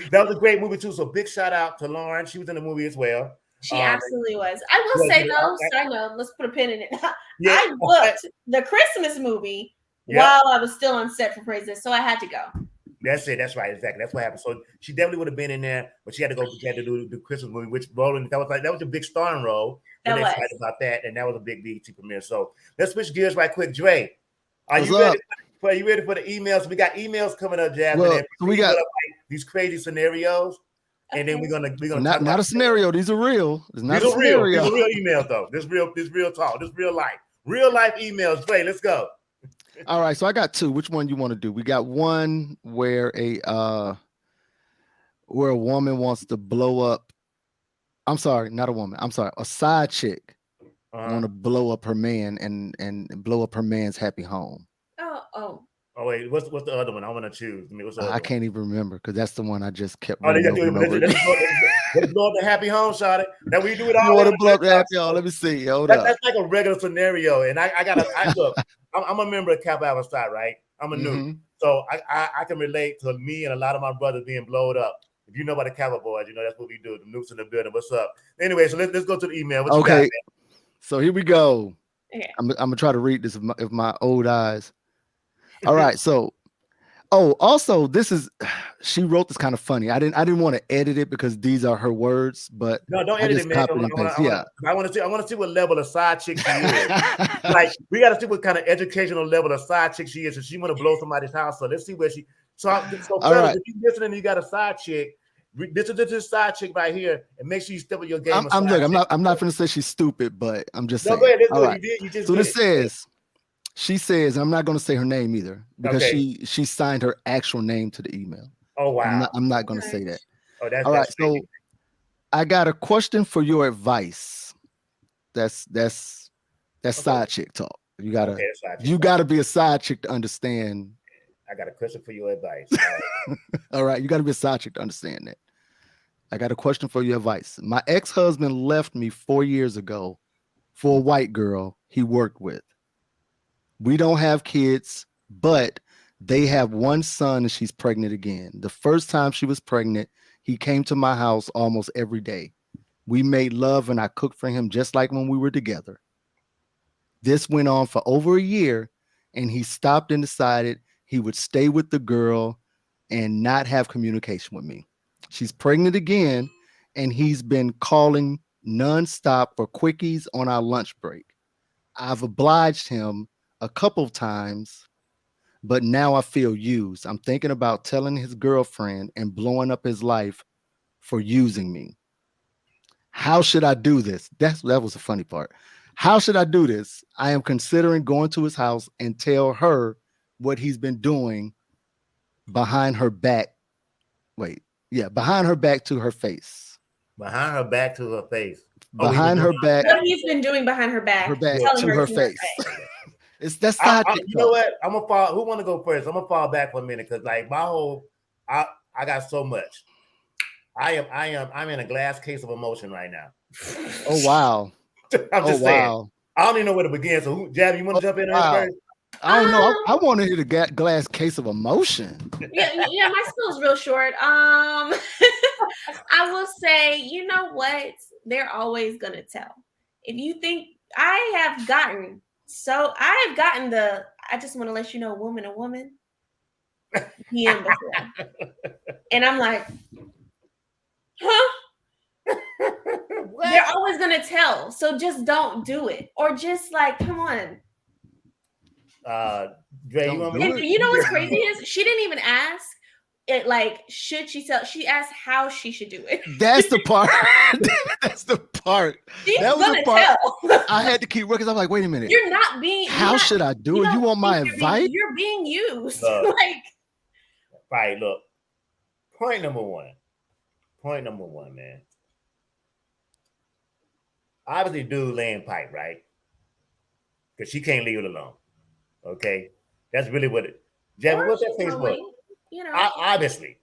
That was a great movie too. So big shout out to Lauren. She was in the movie as well. She absolutely was. I will say though, side note, let's put a pin in it. I booked the Christmas movie while I was still on set for Praise This, so I had to go. That's it. That's right. Exactly. That's what happened. So she definitely would have been in there, but she had to go. She had to do the Christmas movie, which Roland, that was a big starring role. We're excited about that, and that was a big BET premiere. So let's switch gears right quick. Dre, are you ready for the emails? We got emails coming up, Jazmine. Well, we got these crazy scenarios, and then we're gonna not a scenario. These are real. These are real emails though. This real talk. This real life emails. Dre, let's go. All right, so I got 2. Which one you want to do? We got one where a woman wants to blow up. I'm sorry, not a woman. I'm sorry, a side chick want to blow up her man and blow up her man's happy home. Oh wait, what's the other one? I want to choose. I can't even remember because that's the one I just kept. Let's blow up the happy home, Shawty. Now we do it all. You want to blow up the happy home? Let me see. Hold up. That's like a regular scenario, and I look. I'm a member of Kappa Alpha Psi, right? I'm a noob, so I can relate to me and a lot of my brothers being blowed up. If you know about the Kappa boys, you know that's what we do. The noobs in the building. What's up? Anyway, so let's go to the email. What you got, man? So here we go. Okay. I'm gonna try to read this with my old eyes. All right, so also this is she wrote this kind of funny. I didn't want to edit it because these are her words, but no, don't edit it, man. I want to see what level of side chick she is. Like we got to see what kind of educational level of side chick she is. If she want to blow somebody's house, so let's see where she. So all right. If you listening, you got a side chick. This is this side chick right here, and make sure you step up your game. I'm not going to say she's stupid, but I'm just saying. Go ahead. All right. You just so this says. She says, I'm not going to say her name either because she signed her actual name to the email. Oh, wow. I'm not going to say that. Oh, that's all right. So I got a question for your advice. That's side chick talk. You gotta be a side chick to understand. I got a question for your advice. All right. You got to be a side chick to understand that. I got a question for your advice. My ex-husband left me 4 years ago for a white girl he worked with. We don't have kids, but they have one son and she's pregnant again. The first time she was pregnant, he came to my house almost every day. We made love and I cooked for him just like when we were together. This went on for over a year, and he stopped and decided he would stay with the girl and not have communication with me. She's pregnant again, and he's been calling nonstop for quickies on our lunch break. I've obliged him a couple of times, but now I feel used. I'm thinking about telling his girlfriend and blowing up his life for using me. How should I do this? That was the funny part. How should I do this? I am considering going to his house and tell her what he's been doing behind her back. Behind her back to her face. Behind her back to her face. Behind her back. What he's been doing behind her back to her face. That's not. You know what? I'm gonna fall. Who want to go first? I'm gonna fall back for a minute because like I got so much. I'm in a glass case of emotion right now. Oh wow. I'm just saying. Wow. I don't even know where to begin. So, Jab, you want to jump in first? I don't know. I want to hear the glass case of emotion. Yeah, my skill's real short. I will say, you know what? They're always gonna tell. If you think I have gotten the I just want to let you know, woman a woman. DM before. And I'm like, huh? They're always gonna tell. So just don't do it. Or just like, come on. Dre, you know what's crazy is she didn't even ask it, like, should she tell? She asked how she should do it. That's the part. That's the part. She's that was gonna the part tell. I had to keep working. I'm like, wait a minute. You're not being. How should I do it? You want my advice? You're being used. Like, right. Look. Point number one, man. Obviously, dude laying pipe, right? Because she can't leave it alone. Okay, that's really what it. Jab, what's that Facebook? You know, obviously,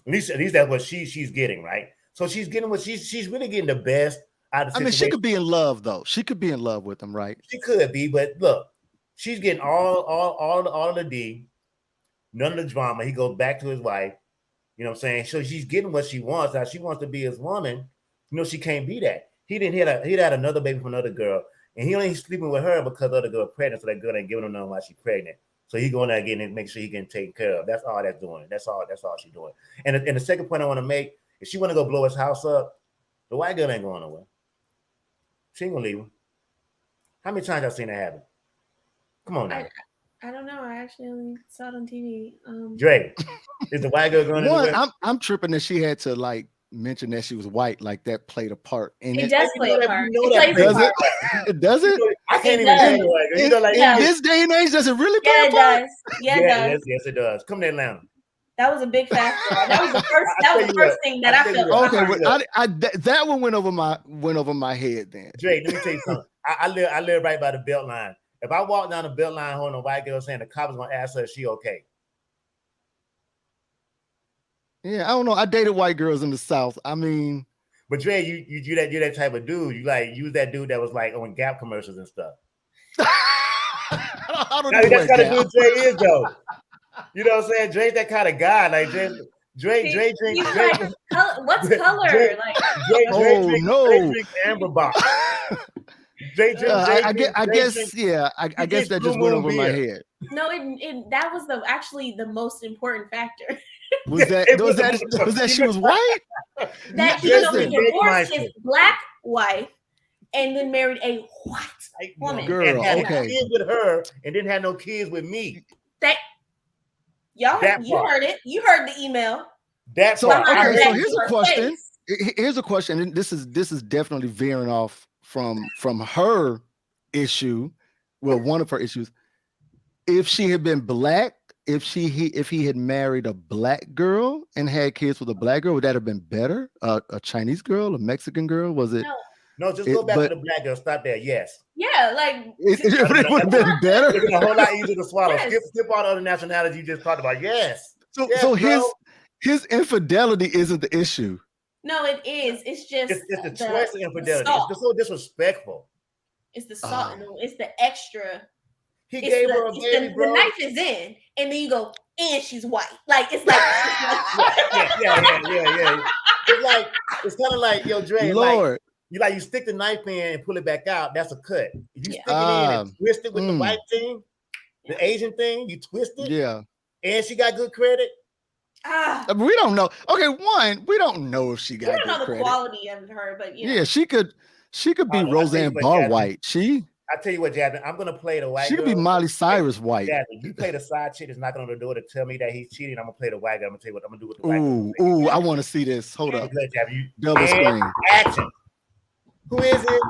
at least that's what she's getting, right? So she's getting what she's really getting the best out of the situation. I mean, she could be in love though. She could be in love with him, right? She could be, but look, she's getting all the D, none of the drama. He goes back to his wife. You know what I'm saying? So she's getting what she wants. Now she wants to be his woman. You know, she can't be that. He had another baby from another girl. And he only sleeping with her because the other girl pregnant, so that girl ain't giving him none while she's pregnant. So he going there again and make sure he can take care of. That's all that's doing. That's all she's doing. And the second point I want to make, if she want to go blow his house up, the white girl ain't going nowhere. She ain't gonna leave him. How many times y'all seen that happen? Come on now. I don't know. I actually only saw it on TV. Dre, is the white girl going anywhere? I'm tripping that she had to like mention that she was white, like that played a part in it. It does play a part. Does it? I can't even say it. In this day and age, does it really play a part? Yeah, it does. Yeah, it does. Yes, it does. Come to Atlanta. That was a big factor. That was the first thing that I felt. Okay, but that one went over my head then. Dre, let me tell you something. I live right by the belt line. If I walk down the belt line holding a white girl saying the cops gonna ask her if she okay. Yeah, I don't know. I dated white girls in the South. I mean, but Dre, you're that type of dude. You like use that dude that was like on Gap commercials and stuff. I don't know that's kind of dude Dre is though. You know what I'm saying? Dre's that kind of guy. Like Dre drink. What's color? Dre drink Amber Box. I guess that just went over my head. No, that was actually the most important factor. Was that she was white? That he divorced his black wife and then married a white woman. Girl, and had kids with her and didn't have no kids with me. You heard it. You heard the email. So here's a question. Here's a question, and this is definitely veering off from her issue. Well, one of her issues. If she had been black, if he had married a black girl and had kids with a black girl, would that have been better? A Chinese girl, a Mexican girl? Was it? No, just go back to the black girl. Stop there. Yes. Yeah, like it would have been better. It's been a whole lot easier to swallow. Yes. Skip all the other nationalities you just talked about. Yes. So his infidelity isn't the issue. No, it is. It's just it's the choice of infidelity. It's just so disrespectful. It's the salt. It's the extra. He gave her a baby, bro. The knife is in, and then you go, and she's white. Like it's like yeah. It's kind of like, yo, Dre. Lord. you stick the knife in and pull it back out. That's a cut. If you stick it in and twist it with the white thing, the Asian thing, you twist it. Yeah. And she got good credit. We don't know. Okay, we don't know if she got. We don't know the credit. quality of her, but she could be Roseanne Barr White. I tell you what, Jazmine, I'm gonna play the white. She could be Miley Cyrus White. Jazmine, you play the side chick that's knocking on the door to tell me that he's cheating. I'm gonna play the white guy. I'm gonna tell you what I'm gonna do with the white. Ooh, I want to see this. Hold up. Good, Jazmine. Double screen. Action. Who is it?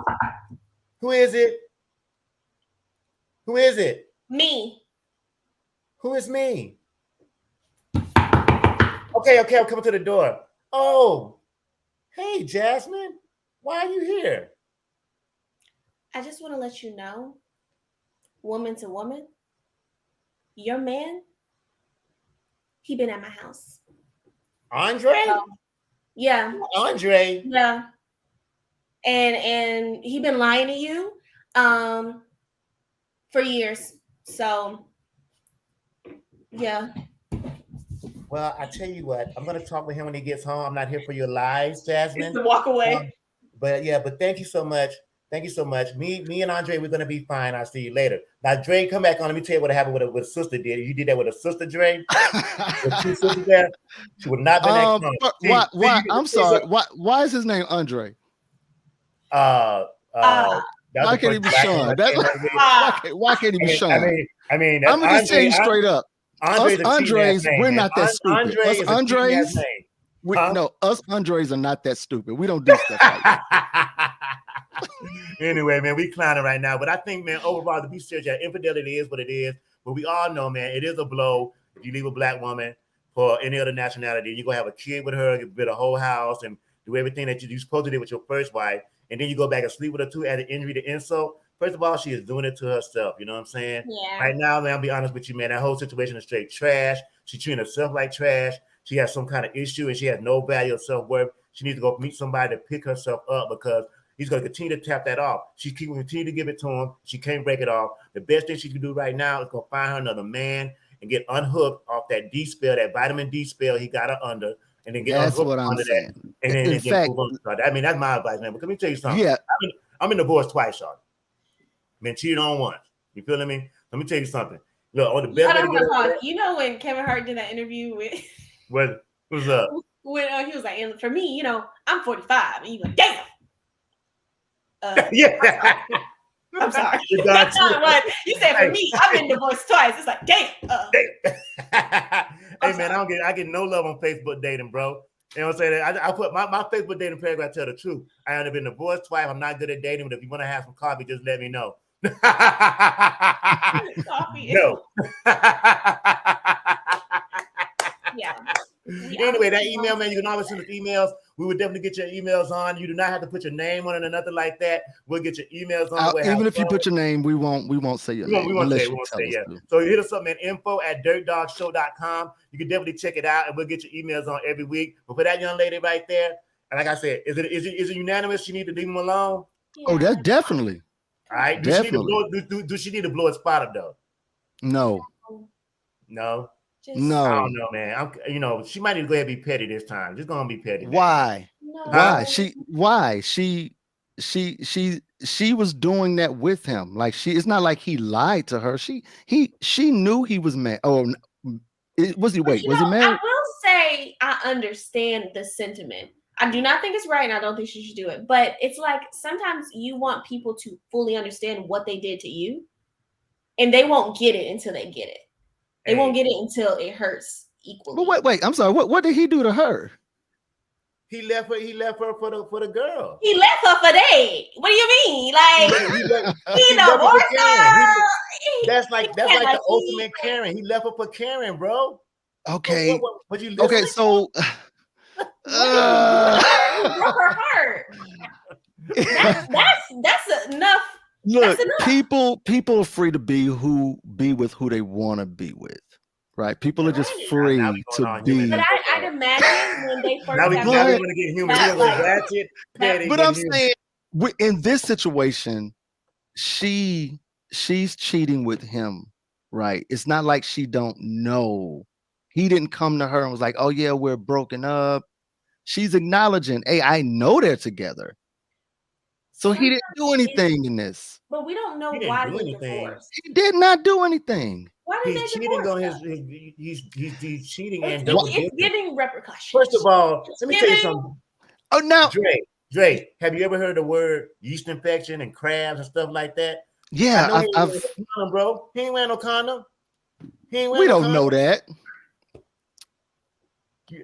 Who is it? Who is it? Me. Who is me? Okay, I'm coming to the door. Oh, hey, Jazmine. Why are you here? I just want to let you know, woman to woman, your man, he been at my house. Andre? Yeah. Andre? Yeah. And he been lying to you for years. So, yeah. Well, I tell you what, I'm gonna talk with him when he gets home. I'm not here for your lies, Jazmine. To walk away. But thank you so much. Thank you so much. Me and Andre, we're gonna be fine. I'll see you later. Now, Dre, come back on. Let me tell you what happened with a sister did. You did that with a sister, Dre. With two sisters there, she would not be that. Why? I'm sorry. Why is his name Andre? Why can't he be Sean? Why can't he be Sean? I mean, I'm gonna just tell you straight up. Us Andres, we're not that stupid. Us Andres, us Andres are not that stupid. We don't do stuff like that. Anyway, man, we clowning right now. But I think, man, overall, to be serious, infidelity is what it is. But we all know, man, it is a blow if you leave a black woman for any other nationality. You're going to have a kid with her, get rid of a whole house, and do everything that you're supposed to do with your first wife. And then you go back and sleep with her too, add an injury to insult. First of all, she is doing it to herself. You know what I'm saying? Yeah. Right now, man, I'll be honest with you, man. That whole situation is straight trash. She treating herself like trash. She has some kind of issue and she has no value of self-worth. She needs to go meet somebody to pick herself up because he's going to continue to tap that off. She can continue to give it to him. She can't break it off. The best thing she can do right now is go find her another man and get unhooked off that D spell, that vitamin D spell he got her under, and then get unhooked under that. And then, in fact, move on. I mean, that's my advice, man. But let me tell you something. Yeah. I'm in divorce twice, y'all. Been cheated on once. You feeling me? Let me tell you something. Look, on the best way to get you know when Kevin Hart did that interview with what's up? When he was like, and for me, I'm 45, and you like, damn. Yeah. I'm sorry. That's not what you said. For me, I've been divorced twice. It's like, damn. Hey man, I get no love on Facebook dating, bro. You know what I'm saying? I put my Facebook dating paragraph tell the truth. I have been divorced twice. I'm not good at dating, but if you want to have some coffee, just let me know. No. Yeah. Anyway, that email, man, you can always send us emails. We would definitely get your emails on. You do not have to put your name on it or nothing like that. We'll get your emails on. Even if you put your name, we won't say your name. We won't say yeah. So hit us up, man. info@dirtdoggshow.com. You can definitely check it out, and we'll get your emails on every week. But for that young lady right there, and like I said, is it unanimous? She need to leave him alone. Yeah. Oh, that's definitely. All right. Do she need to blow a spot up though? No. No. No, I don't know, man. She might need to go ahead and be petty this time. Just gonna be petty. Man. Why? No. Why? She was doing that with him. Like it's not like he lied to her. She knew he was mad. Oh, was he? Wait, was he mad? I will say I understand the sentiment. I do not think it's right, and I don't think she should do it. But it's like sometimes you want people to fully understand what they did to you, and they won't get it until they get it. They won't get it until it hurts equally. But wait, I'm sorry. What did he do to her? He left her for the girl. He left her for that. What do you mean? Like he divorced her. That's like the ultimate Karen. He left her for Karen, bro. Okay. What you okay, so he broke her heart. That's enough. Look, people are free to be with who they want to be with, right? People are just free to be. But I'd imagine when they first. Now we're going to get human. But I'm saying, in this situation, she's cheating with him, right? It's not like she don't know. He didn't come to her and was like, "Oh yeah, we're broken up." She's acknowledging, "Hey, I know they're together." So he didn't do anything in this. But we don't know He didn't why do they anything. divorced. He did not do anything. Why did He's they cheating divorce? on his. Though? He's cheating and It's, double it's dipping. giving repercussions. First of all, It's let me tell you giving- something. Oh, now, Drake, have you ever heard the word yeast infection and crabs and stuff like that? yeah, I know he ain't I've wearing no condom, bro. He ain't wearing no condom. He ain't we wearing don't no know condom. that.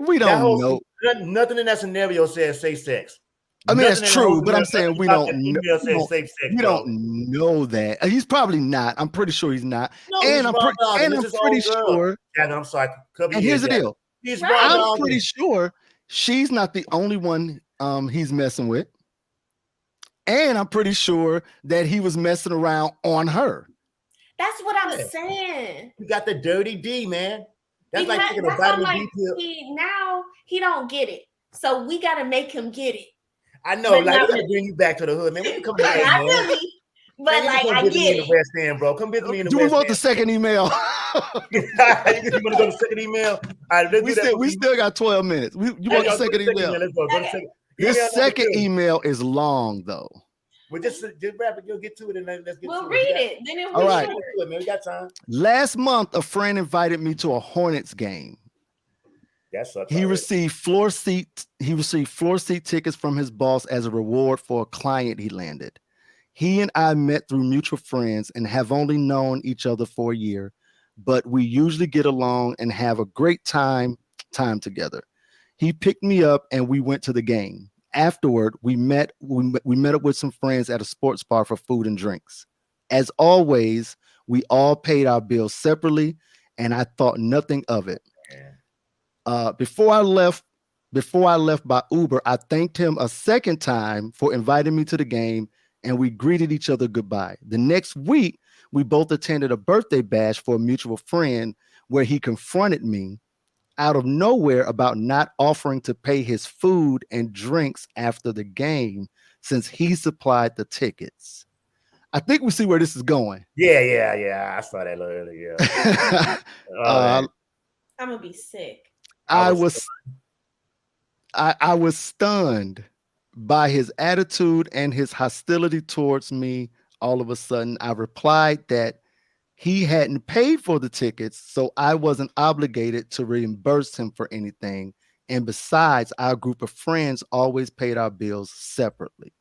We don't know. Nothing in that scenario says safe sex. I mean, Nothing that's in the whole true, but I'm scenario- saying we nothing don't about that know. email says safe sex, We bro. don't know that. He's probably not. I'm pretty sure he's not. No, and he's I'm raw pretty, dog. and This I'm is pretty old girl. sure. Jasmine, I'm sorry. Cover And your here's the ears, deal. He's Right. raw I'm dog. pretty sure she's not the only one he's messing with. And I'm pretty sure that he was messing around on her. That's what I'm Yeah. saying. You got the dirty D, man. That's like taking a That's why I'm vitamin like, D pill. now he don't get it. So we gotta make him get it. I know, but like not we gotta really. bring you back to the hood, man. When you come to Not the man, really. But man, you like come I visit me get in the it. West End, bro. Come visit me in the Do we West want the End. second email? You want to go to the second email? All right, let's we do that. we still got 12 minutes. You want the second email? Let's go. Go to second. This Email number second 2. email is long though. Well, just wrap it. You'll get to it, and let's get We'll to read it. it. Then it All will right. be It, man. We got time. Last month, a friend invited me to a Hornets game. That sucks. He already. received floor seat tickets from his boss as a reward for a client he landed. He and I met through mutual friends and have only known each other for a year, but we usually get along and have a great time together. He picked me up and we went to the game. Afterward, we met up with some friends at a sports bar for food and drinks. As always, we all paid our bills separately, and I thought nothing of it. Before I left by Uber, I thanked him a second time for inviting me to the game, and we greeted each other goodbye. The next week, we both attended a birthday bash for a mutual friend where he confronted me out of nowhere about not offering to pay his food and drinks after the game since he supplied the tickets. I think we see where this is going. Yeah. I saw that a little earlier. Yeah. I'm gonna be sick. I was stunned by his attitude and his hostility towards me. All of a sudden, I replied that he hadn't paid for the tickets, so I wasn't obligated to reimburse him for anything. And besides, our group of friends always paid our bills separately.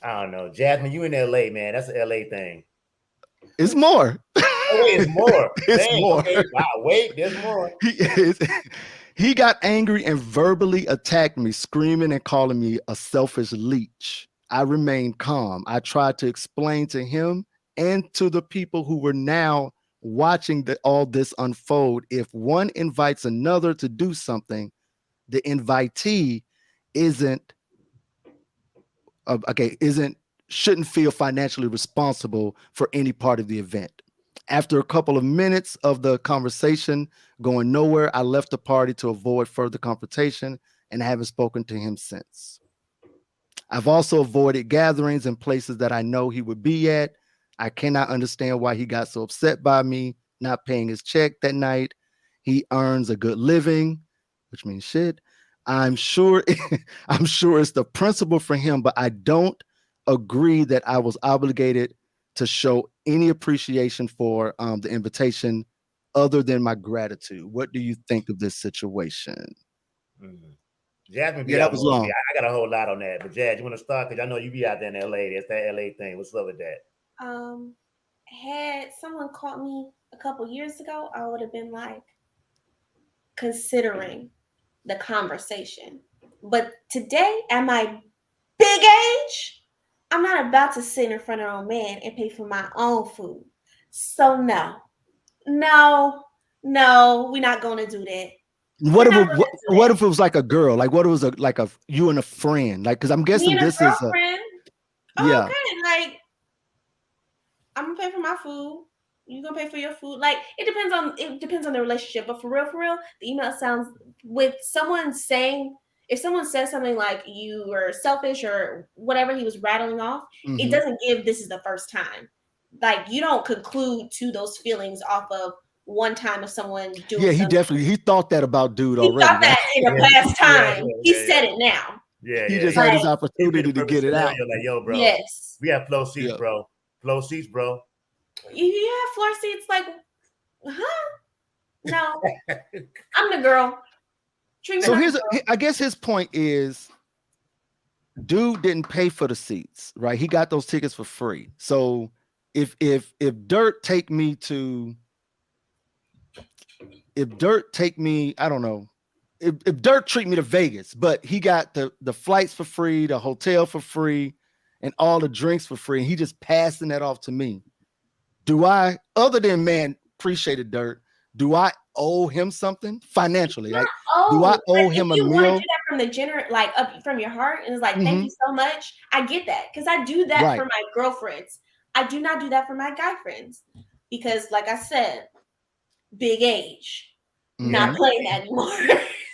I don't know, Jazmine. You in LA, man? That's an LA thing. It's more. Oh, wait, it's more. It's Dang, more. Okay. Wow, wait, there's more. He got angry and verbally attacked me, screaming and calling me a selfish leech. I remained calm. I tried to explain to him and to the people who were now watching all this unfold. If one invites another to do something, the invitee shouldn't feel financially responsible for any part of the event. After a couple of minutes of the conversation going nowhere, I left the party to avoid further confrontation and haven't spoken to him since. I've also avoided gatherings and places that I know he would be at. I cannot understand why he got so upset by me not paying his check that night. He earns a good living, which means shit. I'm sure it's the principle for him, but I don't agree that I was obligated to show any appreciation for the invitation other than my gratitude. What do you think of this situation? Mm-hmm. Jazmine, that was long. I got a whole lot on that, but Jazz, you want to start? Because I know you be out there in LA. It's that LA thing. What's up with that? Had someone called me a couple years ago, I would have been like considering the conversation. But today, at my big age, I'm not about to sit in front of a man and pay for my own food. So no, we're not gonna do that. What if it was like a girl? Like what if it was you and a friend? Like, because I'm guessing this is yeah. Okay, like I'm gonna pay for my food. You gonna pay for your food? Like it depends on the relationship. But for real, the email sounds with someone saying, if someone says something like you are selfish or whatever he was rattling off, it doesn't give this is the first time. Like you don't conclude to those feelings off of one time of someone doing. Yeah, he thought that about dude already. He thought that in a past time. He said it now. Yeah, He yeah. just yeah. had his Like- opportunity to get it out. Scenario, like, yo, bro, Yes. we have flow seats, Yeah. bro. Flow seats, bro. You have floor seats, like, huh? No, I'm the girl. Treat me So like a girl. I guess his point is, dude didn't pay for the seats, right? He got those tickets for free. So if Dirt take me, I don't know. If Dirt treat me to Vegas, but he got the flights for free, the hotel for free, and all the drinks for free, and he just passing that off to me. Do I, other than appreciated Dirt, do I owe him something financially? Like, do I owe him a meal? If you want to meal? do that from the like up from your heart, and it's like, thank you so much. I get that because I do that for my girlfriends. I do not do that for my guy friends because, like I said, big age, not playing that anymore.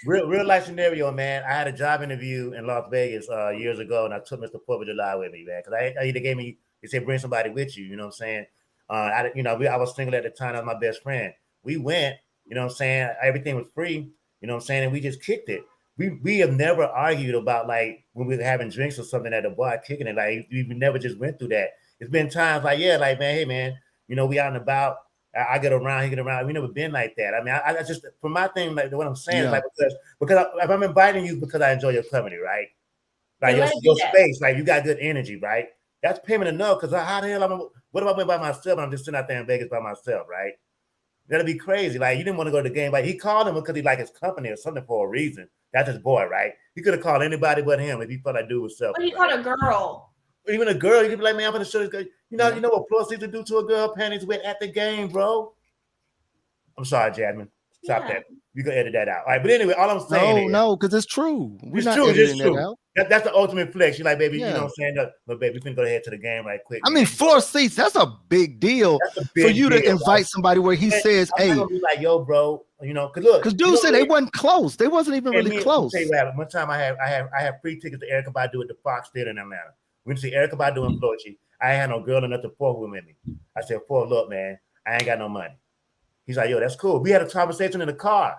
Real life scenario, man. I had a job interview in Las Vegas years ago, and I took Mr. 4th of July with me, man, because I either gave me, they said bring somebody with you. You know what I'm saying? I was single at the time. That was my best friend. We went. You know what I'm saying? Everything was free. You know what I'm saying? And we just kicked it. We have never argued about like when we were having drinks or something at the bar, kicking it. Like we never just went through that. It's been times like, yeah, like, man, hey man, we out and about. I get around, he get around. We never been like that. I mean, I just, for my thing, like what I'm saying is like, because if I'm inviting you because I enjoy your company, right? Like your space, like you got good energy, right? That's payment enough. Because how the hell what if I went by myself and I'm just sitting out there in Vegas by myself, right? That'd be crazy. Like you didn't want to go to the game, but he called him because he liked his company or something for a reason. That's his boy, right? He could have called anybody but him if he felt like dude was selfish. But he called a girl. Even a girl, you could be like, man, I'm gonna show this girl. You know what floor seats to do to a girl? Panties wet at the game, bro. I'm sorry, Jazmine. Stop that. You can edit that out. All right, but anyway, all I'm saying no, because it's true. It's true. That's the ultimate flex. You're like, baby, you know what I'm saying? But baby, we can go ahead to the game right quick. I mean, floor seats, that's a big deal for you to invite somebody where he says, hey. I'm gonna be like, yo, bro, because dude said they wasn't close. They wasn't even really close. One time I have free tickets to Erykah Badu at the Fox Theater in Atlanta. We went to see Erykah Badu in Florida. I ain't had no girl or nothing for with me. I said, look, man, I ain't got no money. He's like, yo, that's cool. We had a conversation in the car.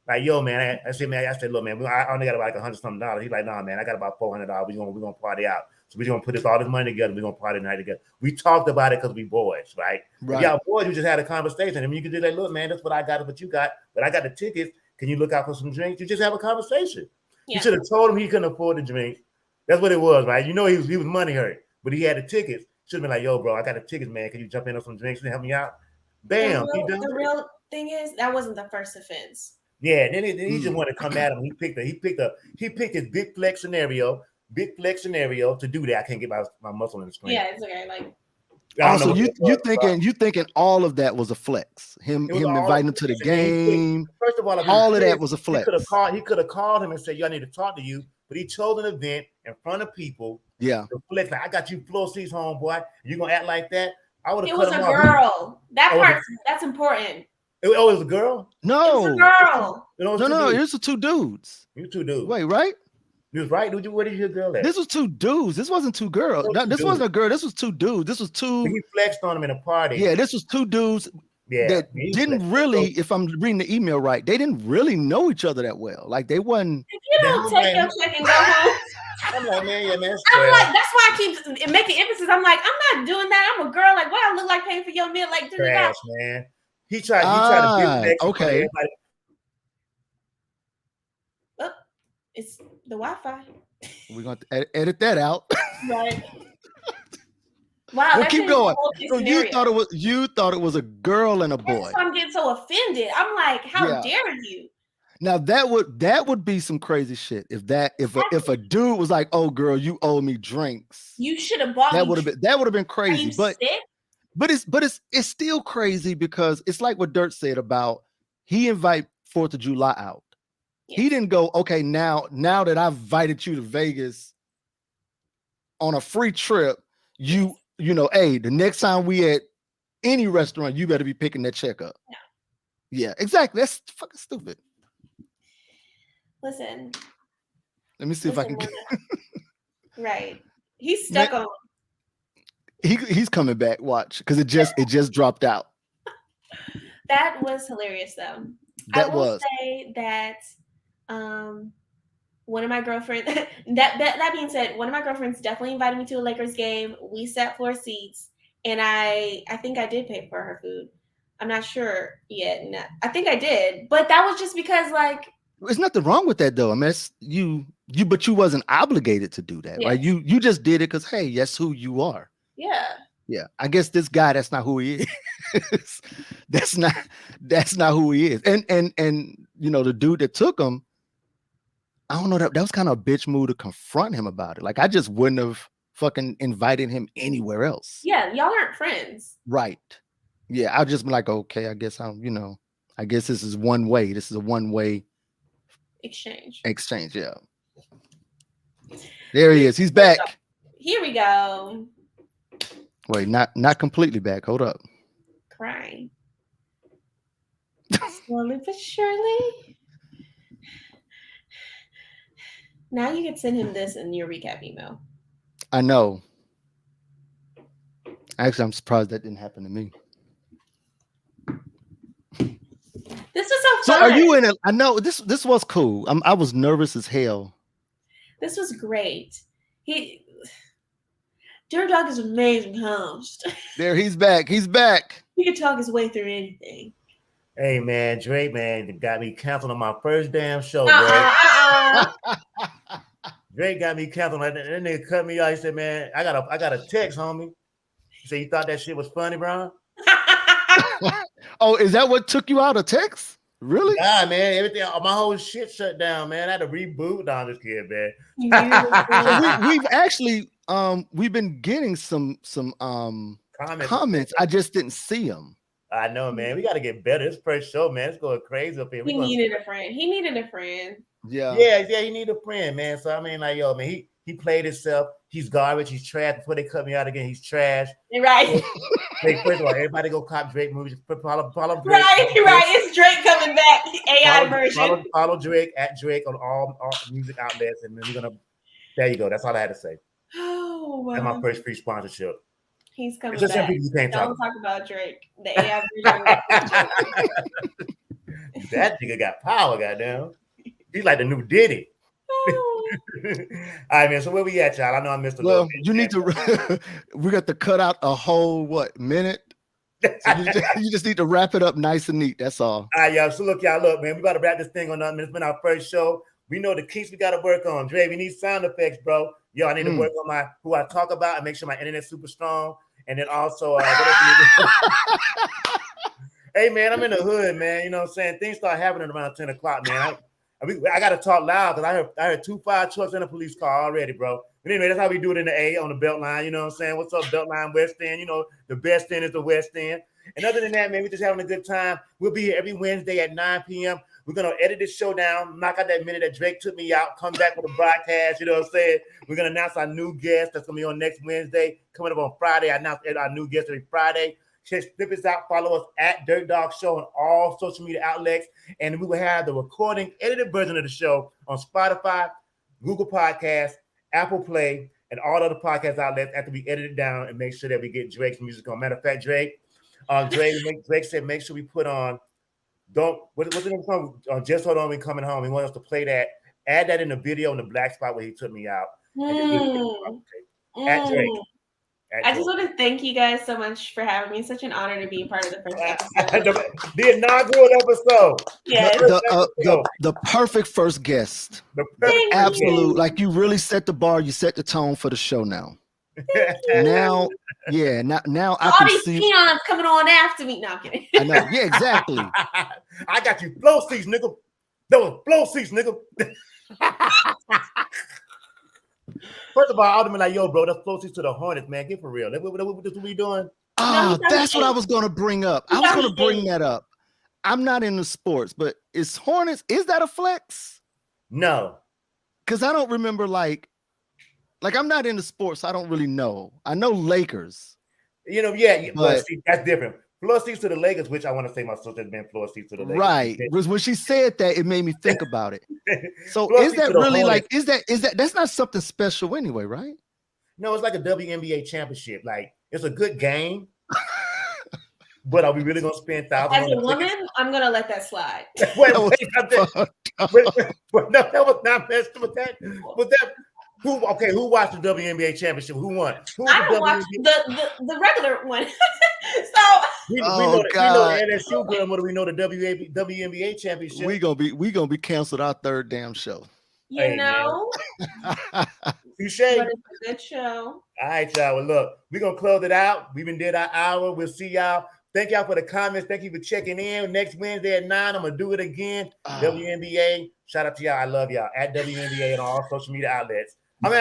Like, yo, man, I said, look, man, I only got about like $100-something. He's like, nah, man, I got about $400. We're gonna party out. So we're gonna put all this money together. We're gonna party tonight together. We talked about it because we boys, right? If y'all boys, you just had a conversation. I mean, you could do that, look, man, that's what I got, what you got, but I got the tickets. Can you look out for some drinks? You just have a conversation. Yeah. You should have told him he couldn't afford the drinks. That's what it was, right? He was money hurt, but he had the tickets. Should have been like, yo, bro, I got the tickets, man. Can you jump in on some drinks and help me out? Bam. The real thing is that wasn't the first offense. Yeah, then he just wanted to come at him. He picked his big flex scenario to do that. I can't get my muscle in the screen. Yeah, it's okay. Like, also, you thinking all of that was a flex? Him inviting him to the game. First of all of that was a flex. He could have called him and said, "Yo, I need to talk to you," but he chose an event in front of people. Yeah, to flex. Like, I got you floor seats, homeboy. You gonna act like that? I would have. It was a girl. That's important. It was a girl? No. It was a girl. No, it was two dudes. You two dudes. Wait, right? You was right. Where did your girl at? This was two dudes. This wasn't two girls. This wasn't a girl. This was two dudes. This was two. He flexed on them in a party. Yeah, this was two dudes that didn't really, if I'm reading the email right, they didn't really know each other that well. Like they wasn't. If you don't take your check and go home. I'm like, man, that's why I keep making emphasis. I'm like, I'm not doing that. I'm a girl. Like, what I look like paying for your meal? Like, trash, man. He tried to be okay. Oh, it's the Wi-Fi. We're going to edit that out. Right. Wow. Well, keep going. So you thought it was a girl and a boy. I'm getting so offended. I'm like, how dare you? Now that would be some crazy shit. If a dude was like, "Oh, girl, you owe me drinks," you should have bought. That would have been crazy. But it's still crazy because it's like what Dirt said about he invite 4th of July out. Yes. He didn't go, okay, now that I've invited you to Vegas on a free trip, you know, hey, the next time we at any restaurant, you better be picking that check up. No. Yeah, exactly. That's fucking stupid. Listen. Let me see if I can get right. He's stuck on. He's coming back. Watch, because it just dropped out. That was hilarious, though. I will say that one of my girlfriends. that being said, one of my girlfriends definitely invited me to a Lakers game. We sat floor seats, and I think I did pay for her food. I'm not sure yet. No, I think I did, but that was just because like There's nothing wrong with that though. I mean, it's but you wasn't obligated to do that, right? You just did it because hey, that's who you are. Yeah. Yeah. I guess this guy, that's not who he is. that's not who he is. And you know, the dude that took him, I don't know, that was kind of a bitch move to confront him about it. Like I just wouldn't have fucking invited him anywhere else. Yeah, y'all aren't friends. Right. Yeah, I'll just be like, okay, I guess I guess this is one way. This is a one-way exchange. Yeah. There he is. He's back. Here we go. Wait, not completely back. Hold up. Crying. Slowly but surely. Now you can send him this in your recap email. I know. Actually, I'm surprised that didn't happen to me. This was so fun. So are you in it? I know this was cool. I was nervous as hell. This was great. Dirt Dogg is an amazing host. There, he's back. He's back. He can talk his way through anything. Hey man, Drake man got me canceled on my first damn show, bro. Drake got me canceled. That nigga cut me out. He said, "Man, I got a text, homie." He said, "You thought that shit was funny, bro?" Oh, is that what took you out of text? Really? Yeah, man. Everything, my whole shit shut down, man. I had to reboot. No, I'm just kidding, man. We've actually we've been getting some comments. I just didn't see them. I know, man. We got to get better. This first show, man, it's going crazy up here. He needed a friend. Yeah. He needed a friend, man. So I mean, like, yo, man, he played himself. He's garbage. He's trash. Before they cut me out again, he's trash. Right. First of all, everybody go cop Drake movies. Follow Drake. Right. It's Drake coming back. AI version. Follow Drake at Drake on all music outlets, and then we're gonna. There you go. That's all I had to say. Oh wow. That's my first free sponsorship. He's coming just back. Don't talk about Drake. The AI version. That nigga got power, goddamn. He's like the new Diddy. Oh. All right, man. So where we at, y'all? I know I missed a little bit. You need to. We got to cut out a whole minute. So you just need to wrap it up nice and neat. That's all. All right, y'all. So look, man. We got to wrap this thing on up. It's been our first show. We know the kinks we got to work on. Dre, we need sound effects, bro. Yo, I need to work on who I talk about and make sure my internet's super strong. And then also, hey, man, I'm in the hood, man. You know what I'm saying? Things start happening around 10 o'clock, man. I got to talk loud because I heard 2 fire trucks in a police car already, bro. But anyway, that's how we do it in the A on the belt line. You know what I'm saying? What's up, Beltline West End? You know, the best end is the West End. And other than that, man, we're just having a good time. We'll be here every Wednesday at 9 p.m. We're going to edit this show down, knock out that minute that Drake took me out, come back with a broadcast. You know what I'm saying? We're going to announce our new guest that's going to be on next Wednesday. Coming up on Friday, I announce our new guest every Friday. Check us out. Follow us at Dirt Dogg Show on all social media outlets. And we will have the recording, edited version of the show on Spotify, Google Podcasts, Apple Play, and all other podcast outlets after we edit it down and make sure that we get Drake's music on. Matter of fact, Drake said make sure we put on what's the name song? Just Hold On, We Coming Home. He wants us to play that. Add that in the video in the black spot where he took me out. At Drake. I just want to thank you guys so much for having me. It's such an honor to be a part of the first episode. The inaugural episode. Yes. The perfect first guest. Absolute. Like you really set the bar. You set the tone for the show now. Now I all can these see peons coming on after me. No, I'm kidding. I know. Yeah, exactly. I got you flow seats, nigga. That was flow seats, nigga. First of all, I would have been like, yo, bro, that's flow seats to the Hornets, man. Get for real. What we doing? That's what I was going to bring up. I was going to bring that up. I'm not into sports, but is that a flex? No. Because I don't remember like I'm not into sports. So I don't really know. I know Lakers. You know, yeah, but see, that's different. Floor seats to the Lakers, which I want to say my sister's been floor seats to the Lakers. Right. Was when she said that, it made me think about it. So is that really like, is that that's not something special anyway, right? No, it's like a WNBA championship. Like it's a good game. But are we really gonna spend thousands As on a the woman, I'm gonna let that slide. wait, That was no, that was not messed with that. Was that who watched the WNBA championship? Who won? Who was I the don't watch WNBA? the regular one. So We Oh, know God. the LSU girl more than we know the WNBA championship. we gonna be canceled our third damn show. you Hey, man. know, Touche. but it's a good show. All right, y'all. Well, look, we're gonna close it out. We've been did our hour. We'll see y'all. Thank y'all for the comments. Thank you for checking in. Next Wednesday at 9, I'm gonna do it again. WNBA. Shout out to y'all. I love y'all at WNBA and all social media outlets. I'm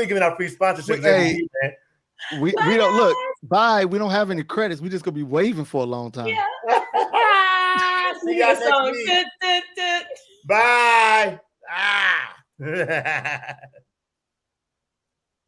giving out free sponsorships every week, man. We don't look. Bye. We don't have any credits. We just gonna be waving for a long time. Yeah. See y'all next week. Bye.